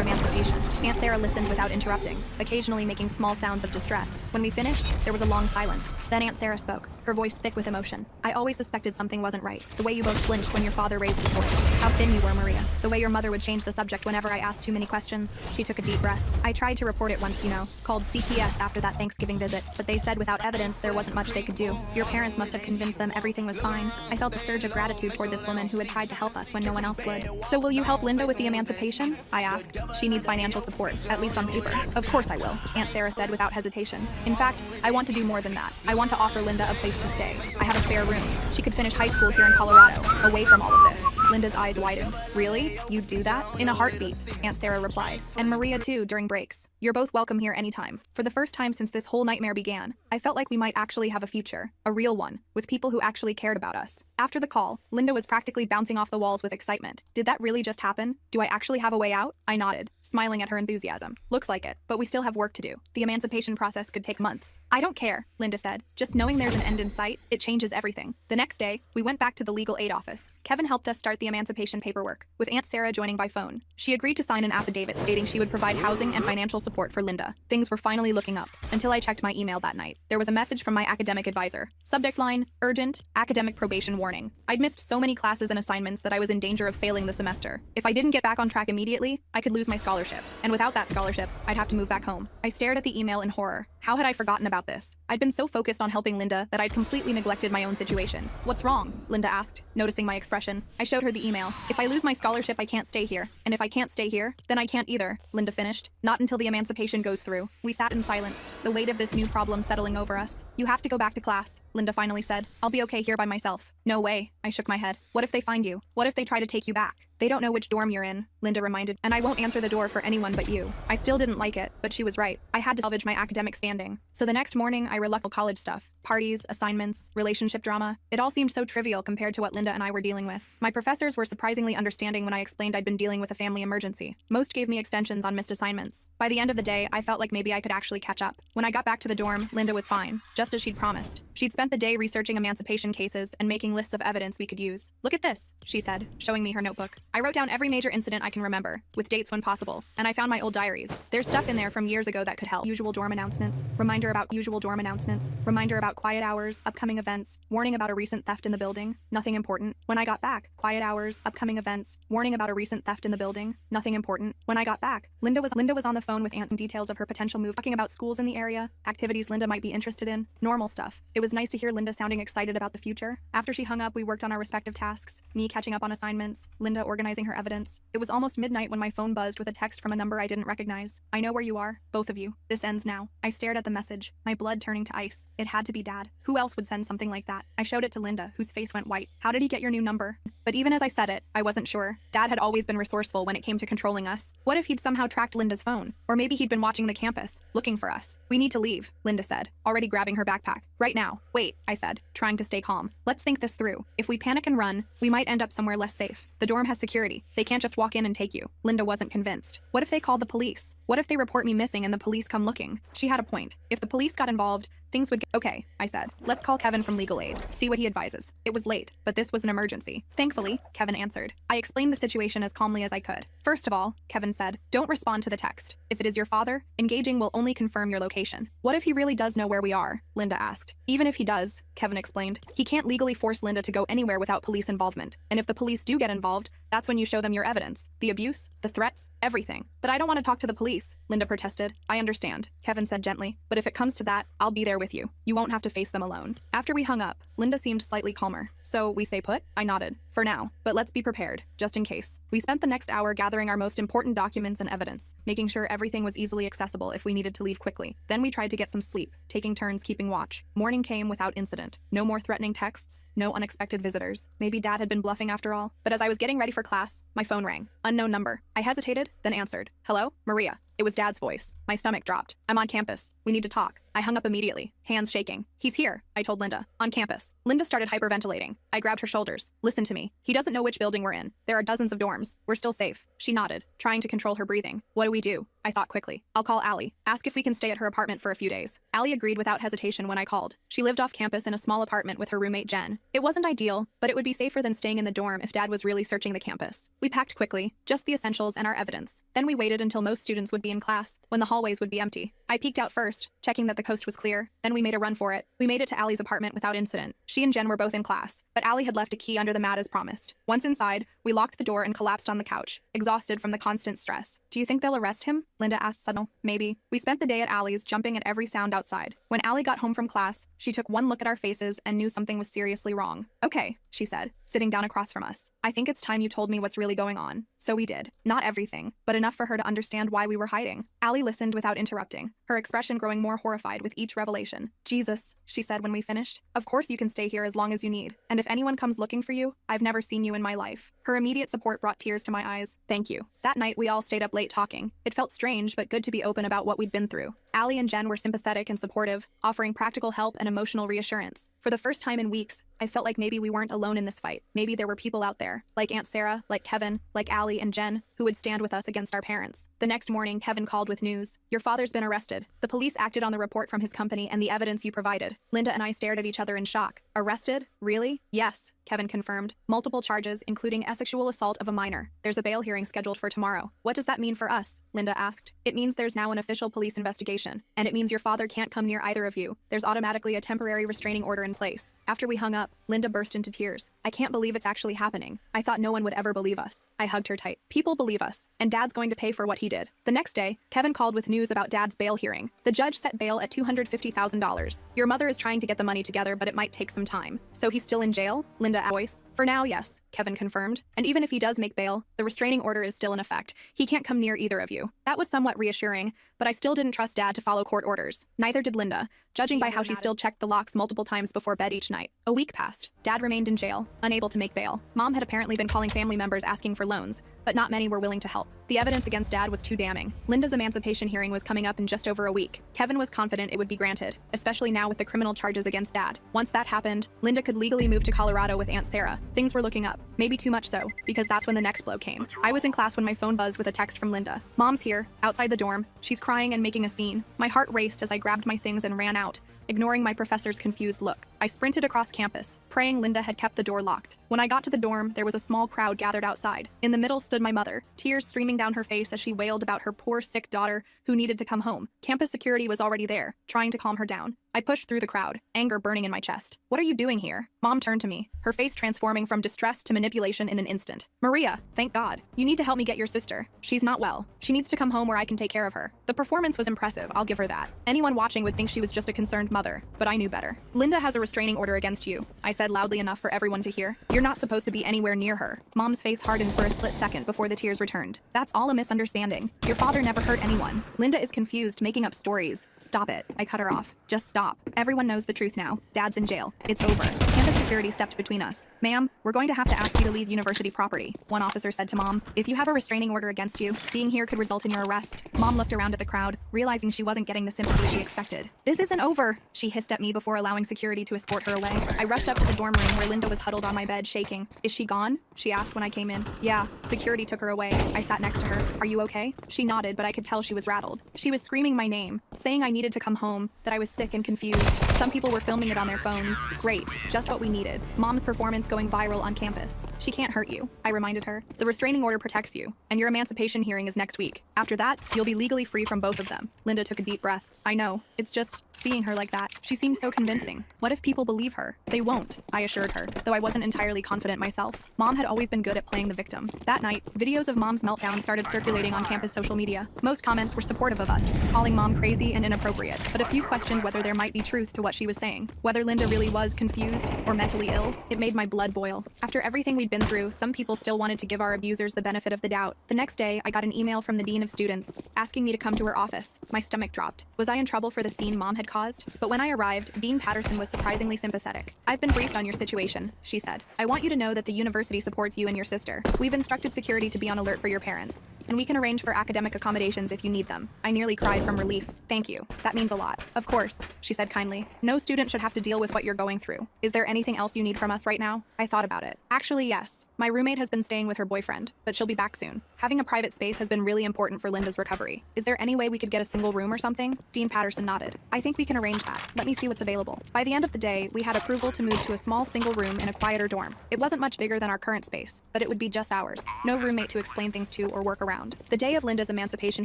[SPEAKER 3] emancipation. Aunt Sarah listened without interrupting, occasionally making small sounds of distress. When we finished, there was a long silence. Then Aunt Sarah spoke, her voice thick with emotion. I always suspected something wasn't right. The way you both flinched when your father raised his voice. How thin you were, Maria. The way your mother would change the subject whenever I asked too many questions. She took a deep breath. I tried to report it once, called CPS after that Thanksgiving visit, but they said without evidence there wasn't much they could do. Your parents must have convinced them everything was fine. I felt a surge of gratitude toward this woman who had tried to help us when no one else would. So will you help Linda with the emancipation? I asked. She needs financial support, at least on paper. Of course I will, Aunt Sarah said without hesitation. In fact, I want to do more than that. I want to offer Linda a place to stay. I have a spare room. She could finish high school here in Colorado, away from all of this. Linda's eyes widened. Really? You'd do that? In a heartbeat, Aunt Sarah replied. And Maria too, during breaks. You're both welcome here anytime. For the first time since this whole nightmare began, I felt like we might actually have a future, a real one, with people who actually cared about us. After the call, Linda was practically bouncing off the walls with excitement. Did that really just happen? Do I actually have a way out? I nodded, smiling at her enthusiasm. Looks like it, but we still have work to do. The emancipation process could take months. I don't care, Linda said. Just knowing there's an end in sight, it changes everything. The next day, we went back to the legal aid office. Kevin helped us start the emancipation paperwork, with Aunt Sarah joining by phone. She agreed to sign an affidavit stating she would provide housing and financial support for Linda. Things were finally looking up, until I checked my email that night. There was a message from my academic advisor. Subject line, urgent, academic probation warning. I'd missed so many classes and assignments that I was in danger of failing the semester. If I didn't get back on track immediately, I could lose my scholarship. And without that scholarship, I'd have to move back home. I stared at the email in horror. How had I forgotten about this? I'd been so focused on helping Linda that I'd completely neglected my own situation. What's wrong? Linda asked, noticing my expression. I showed her the email. If I lose my scholarship, I can't stay here. And if I can't stay here, then I can't either, Linda finished. Not until the emancipation goes through. We sat in silence, the weight of this new problem settling over us. You have to go back to class, Linda finally said. I'll be okay here by myself. No way, I shook my head. What if they find you? What if they try to take you back? They don't know which dorm you're in, Linda reminded, and I won't answer the door for anyone but you. I still didn't like it, but she was right. I had to salvage my academic standing. So the next morning, I reluctant college stuff. Parties, assignments, relationship drama. It all seemed so trivial compared to what Linda and I were dealing with. My professors were surprisingly understanding when I explained I'd been dealing with a family emergency. Most gave me extensions on missed assignments. By the end of the day, I felt like maybe I could actually catch up. When I got back to the dorm, Linda was fine, just as she'd promised. She'd spent the day researching emancipation cases and making lists of evidence we could use. Look at this, she said, showing me her notebook. I wrote down every major incident I can remember, with dates when possible, and I found my old diaries. There's stuff in there from years ago that could help. Usual dorm announcements, reminder about usual dorm announcements, reminder about quiet hours, upcoming events, warning about a recent theft in the building, nothing important. When I got back, quiet hours, upcoming events, warning about a recent theft in the building, nothing important. When I got back, Linda was on the phone with Aunt and details of her potential move, talking about schools in the area, activities Linda might be interested in, normal stuff. It was nice to hear Linda sounding excited about the future. After she hung up, we worked on our respective tasks, me catching up on assignments, Linda organizing her evidence. It was almost midnight when my phone buzzed with a text from a number I didn't recognize. I know where you are, both of you. This ends now. I stared at the message, my blood turning to ice. It had to be Dad. Who else would send something like that? I showed it to Linda, whose face went white. How did he get your new number? But even as I said it, I wasn't sure. Dad had always been resourceful when it came to controlling us. What if he'd somehow tracked Linda's phone? Or maybe he'd been watching the campus, looking for us. We need to leave, Linda said, already grabbing her backpack. Right now. Wait, I said, trying to stay calm. Let's think this through. If we panic and run, we might end up somewhere less safe. The dorm has security. They can't just walk in and take you. Linda wasn't convinced. What if they call the police? What if they report me missing and the police come looking? She had a point. If the police got involved, things would get— Okay, I said. Let's call Kevin from legal aid. See what he advises. It was late, but this was an emergency. Thankfully, Kevin answered. I explained the situation as calmly as I could. First of all, Kevin said, don't respond to the text. If it is your father, engaging will only confirm your location. What if he really does know where we are? Linda asked. Even if he does, Kevin explained, he can't legally force Linda to go anywhere without police involvement. And if the police do get involved, that's when you show them your evidence. The abuse, the threats, everything. But I don't want to talk to the police, Linda protested. I understand, Kevin said gently. But if it comes to that, I'll be there with you. You won't have to face them alone. After we hung up, Linda seemed slightly calmer. So we stay put? I nodded. For now. But let's be prepared, just in case. We spent the next hour gathering our most important documents and evidence, making sure everything was easily accessible if we needed to leave quickly. Then we tried to get some sleep, taking turns keeping watch. Morning came without incident. No more threatening texts, no unexpected visitors. Maybe Dad had been bluffing after all. But as I was getting ready for class, my phone rang. Unknown number. I hesitated, then answered. Hello? Maria. It was Dad's voice. My stomach dropped. I'm on campus. We need to talk. I hung up immediately, hands shaking. He's here, I told Linda. On campus. Linda started hyperventilating. I grabbed her shoulders. Listen to me. He doesn't know which building we're in. There are dozens of dorms. We're still safe. She nodded, trying to control her breathing. What do we do? I thought quickly. I'll call Allie. Ask if we can stay at her apartment for a few days. Allie agreed without hesitation when I called. She lived off campus in a small apartment with her roommate Jen. It wasn't ideal, but it would be safer than staying in the dorm if Dad was really searching the campus. We packed quickly, just the essentials and our evidence. Then we waited until most students would be in class, when the hallways would be empty. I peeked out first, checking that the coast was clear. Then we made a run for it. We made it to Allie's apartment without incident. She and Jen were both in class, but Allie had left a key under the mat as promised. Once inside, we locked the door and collapsed on the couch, exhausted from the constant stress. Do you think they'll arrest him? Linda asked suddenly. Maybe. We spent the day at Allie's, jumping at every sound outside. When Allie got home from class, she took one look at our faces and knew something was seriously wrong. Okay, she said, sitting down across from us. I think it's time you told me what's really going on. So we did. Not everything, but enough for her to understand why we were hiding. Allie listened without interrupting, her expression growing more horrified with each revelation. Jesus, she said when we finished. Of course you can stay here as long as you need. And if anyone comes looking for you, I've never seen you in my life. Her immediate support brought tears to my eyes. Thank you. That night we all stayed up late talking. It felt strange, but good to be open about what we'd been through. Allie and Jen were sympathetic and supportive, offering practical help and emotional reassurance. For the first time in weeks, I felt like maybe we weren't alone in this fight. Maybe there were people out there, like Aunt Sarah, like Kevin, like Allie and Jen, who would stand with us against our parents. The next morning, Kevin called with news. Your father's been arrested. The police acted on the report from his company and the evidence you provided. Linda and I stared at each other in shock. Arrested? Really? Yes, Kevin confirmed. Multiple charges, including a sexual assault of a minor. There's a bail hearing scheduled for tomorrow. What does that mean for us? Linda asked. It means there's now an official police investigation, and it means your father can't come near either of you. There's automatically a temporary restraining order in place. After we hung up, Linda burst into tears. I can't believe it's actually happening. I thought no one would ever believe us. I hugged her tight. People believe us, and Dad's going to pay for what he did. The next day, Kevin called with news about Dad's bail hearing. The judge set bail at $250,000. Your mother is trying to get the money together, but it might take some time. So he's still in jail? Linda asked. Voice. For now, yes, Kevin confirmed. And even if he does make bail, the restraining order is still in effect. He can't come near either of you. That was somewhat reassuring, but I still didn't trust Dad to follow court orders. Neither did Linda, judging by how she still checked the locks multiple times before bed each night. A week passed. Dad remained in jail, unable to make bail. Mom had apparently been calling family members asking for loans, but not many were willing to help. The evidence against Dad was too damning. Linda's emancipation hearing was coming up in just over a week. Kevin was confident it would be granted, especially now with the criminal charges against Dad. Once that happened, Linda could legally move to Colorado with Aunt Sarah. Things were looking up. Maybe too much so, because that's when the next blow came. I was in class when my phone buzzed with a text from Linda. Mom's here, outside the dorm. She's crying and making a scene. My heart raced as I grabbed my things and ran out, ignoring my professor's confused look. I sprinted across campus, praying Linda had kept the door locked. When I got to the dorm, there was a small crowd gathered outside. In the middle stood my mother, tears streaming down her face as she wailed about her poor, sick daughter who needed to come home. Campus security was already there, trying to calm her down. I pushed through the crowd, anger burning in my chest. What are you doing here? Mom turned to me, her face transforming from distress to manipulation in an instant. Maria, thank God. You need to help me get your sister. She's not well. She needs to come home where I can take care of her. The performance was impressive, I'll give her that. Anyone watching would think she was just a concerned mother, but I knew better. Linda has a restraining order against you, I said loudly enough for everyone to hear. You're not supposed to be anywhere near her. Mom's face hardened for a split second before the tears returned. That's all a misunderstanding. Your father never hurt anyone. Linda is confused, making up stories. Stop it. I cut her off. Just stop. Everyone knows the truth now. Dad's in jail. It's over. Campus security stepped between us. Ma'am, we're going to have to ask you to leave university property, one officer said to Mom. If you have a restraining order against you, being here could result in your arrest. Mom looked around at the crowd, realizing she wasn't getting the sympathy she expected. This isn't over, she hissed at me before allowing security to escort her away. I rushed up to the dorm room where Linda was huddled on my bed, shaking. Is she gone? She asked when I came in. Yeah, security took her away. I sat next to her. Are you okay? She nodded, but I could tell she was rattled. She was screaming my name, saying I needed to come home, that I was sick and confused. Some people were filming it on their phones. Great, just what we needed. Mom's performance going viral on campus. She can't hurt you, I reminded her. The restraining order protects you, and your emancipation hearing is next week. After that, you'll be legally free from both of them. Linda took a deep breath. I know. It's just seeing her like that. She seemed so convincing. What if people believe her? They won't, I assured her, though I wasn't entirely confident myself. Mom had always been good at playing the victim. That night, videos of Mom's meltdown started circulating on campus social media. Most comments were supportive of us, calling Mom crazy and inappropriate, but a few questioned whether there might be truth to what she was saying. Whether Linda really was confused or mentally ill, it made my blood boil. After everything we'd been through, some people still wanted to give our abusers the benefit of the doubt. The next day, I got an email from the dean of students, asking me to come to her office. My stomach dropped. Was I in trouble for the scene Mom had caused? But when I arrived, Dean Patterson was surprisingly sympathetic. I've been briefed on your situation, she said. I want you to know that the university supports you and your sister. We've instructed security to be on alert for your parents, and we can arrange for academic accommodations if you need them. I nearly cried from relief. Thank you. That means a lot. Of course, she said kindly. No student should have to deal with what you're going through. Is there anything else you need from us right now? I thought about it. Actually, yes. My roommate has been staying with her boyfriend, but she'll be back soon. Having a private space has been really important for Linda's recovery. Is there any way we could get a single room or something? Dean Patterson nodded. I think we can arrange that. Let me see what's available. By the end of the day, we had approval to move to a small single room in a quieter dorm. It wasn't much bigger than our current space, but it would be just ours. No roommate to explain things to or work around. The day of Linda's emancipation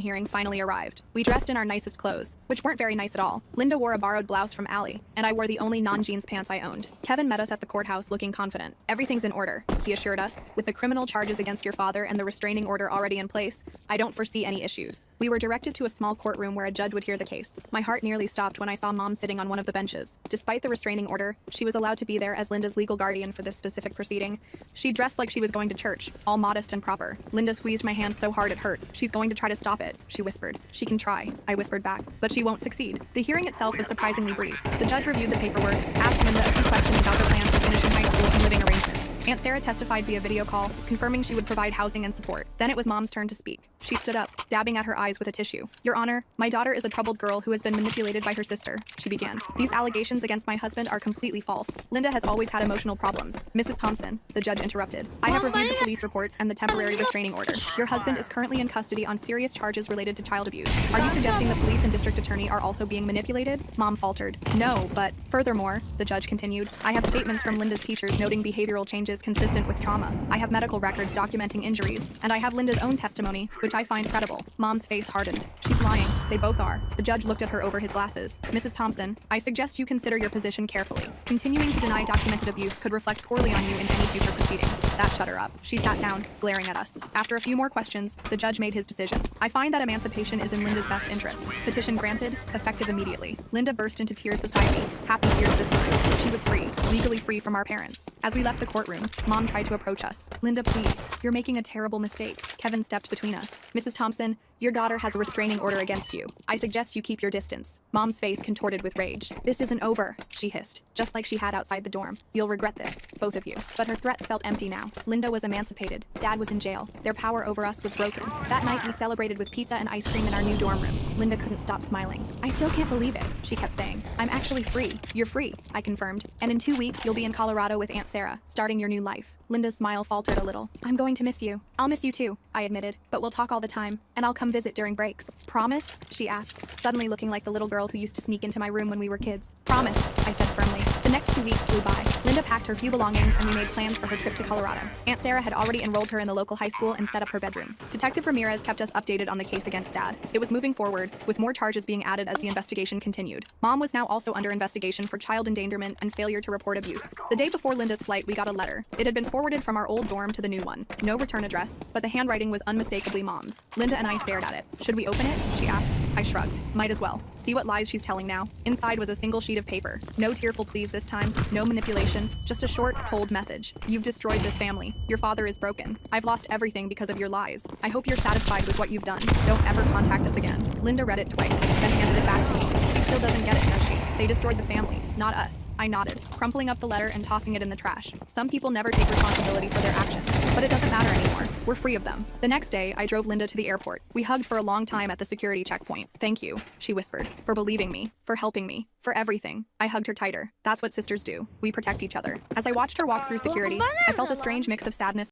[SPEAKER 3] hearing finally arrived. We dressed in our nicest clothes, which weren't very nice at all. Linda wore a borrowed blouse from Allie, and I wore the only non-jeans pants I owned. Kevin met us at the courthouse looking confident. Everything's in order, he assured us. With the criminal charges against your father and the restraining order already in place, I don't foresee any issues. We were directed to a small courtroom where a judge would hear the case. My heart nearly stopped when I saw Mom sitting on one of the benches. Despite the restraining order, she was allowed to be there as Linda's legal guardian for this specific proceeding. She dressed like she was going to church, all modest and proper. Linda squeezed my hand so hard it hurt. She's going to try to stop it, she whispered. She can try, I whispered back, but she won't succeed. The hearing itself was surprisingly brief. The judge reviewed the paperwork, asked Linda a few questions about her plans for finishing high school and living arrangements. Aunt Sarah testified via video call, confirming she would provide housing and support. Then it was Mom's turn to speak. She stood up, dabbing at her eyes with a tissue. Your Honor, my daughter is a troubled girl who has been manipulated by her sister, she began. These allegations against my husband are completely false. Linda has always had emotional problems. Mrs. Thompson, the judge interrupted. I have reviewed the police reports and the temporary restraining order. Your husband is currently in custody on serious charges related to child abuse. Are you suggesting the police and district attorney are also being manipulated? Mom faltered. No, but furthermore, the judge continued, I have statements from Linda's teachers noting behavioral changes images consistent with trauma. I have medical records documenting injuries, and I have Linda's own testimony, which I find credible. Mom's face hardened. She's lying. They both are. The judge looked at her over his glasses. Mrs. Thompson, I suggest you consider your position carefully. Continuing to deny documented abuse could reflect poorly on you in any future proceedings. That shut her up. She sat down, glaring at us. After a few more questions, the judge made his decision. I find that emancipation is in Linda's best interest. Petition granted, effective immediately. Linda burst into tears beside me. Happy tears this time. She was free, legally free from our parents. As we left the courtroom, Mom tried to approach us. Linda, please. You're making a terrible mistake. Kevin stepped between us. Mrs. Thompson, your daughter has a restraining order against you. I suggest you keep your distance. Mom's face contorted with rage. This isn't over, she hissed, just like she had outside the dorm. You'll regret this, both of you. But her threats felt empty now. Linda was emancipated. Dad was in jail. Their power over us was broken. That night, we celebrated with pizza and ice cream in our new dorm room. Linda couldn't stop smiling. I still can't believe it, she kept saying. I'm actually free. You're free, I confirmed. And in 2 weeks, you'll be in Colorado with Aunt Sarah, starting your new life. Linda's smile faltered a little. I'm going to miss you. I'll miss you too, I admitted, but we'll talk all the time, and I'll come visit during breaks. Promise? She asked, suddenly looking like the little girl who used to sneak into my room when we were kids. Promise, I said firmly. The next 2 weeks flew by. Linda packed her few belongings and we made plans for her trip to Colorado. Aunt Sarah had already enrolled her in the local high school and set up her bedroom. Detective Ramirez kept us updated on the case against Dad. It was moving forward, with more charges being added as the investigation continued. Mom was now also under investigation for child endangerment and failure to report abuse. The day before Linda's flight, we got a letter. It had been forwarded from our old dorm to the new one. No return address, but the handwriting was unmistakably Mom's. Linda and I stared at it. Should we open it? She asked. I shrugged. Might as well. See what lies she's telling now. Inside was a single sheet of paper. No tearful pleas this time, no manipulation, just a short, cold message. You've destroyed this family. Your father is broken. I've lost everything because of your lies. I hope you're satisfied with what you've done. Don't ever contact us again. Linda read it twice, then handed it back to me. She still doesn't get it, does she? They destroyed the family, not us. I nodded, crumpling up the letter and tossing it in the trash. Some people never take responsibility for their actions, but it doesn't matter anymore. We're free of them. The next day, I drove Linda to the airport. We hugged for a long time at the security checkpoint. Thank you, she whispered, for believing me, for helping me, for everything. I hugged her tighter. That's what sisters do. We protect each other. As I watched her walk through security, I felt a strange mix of sadness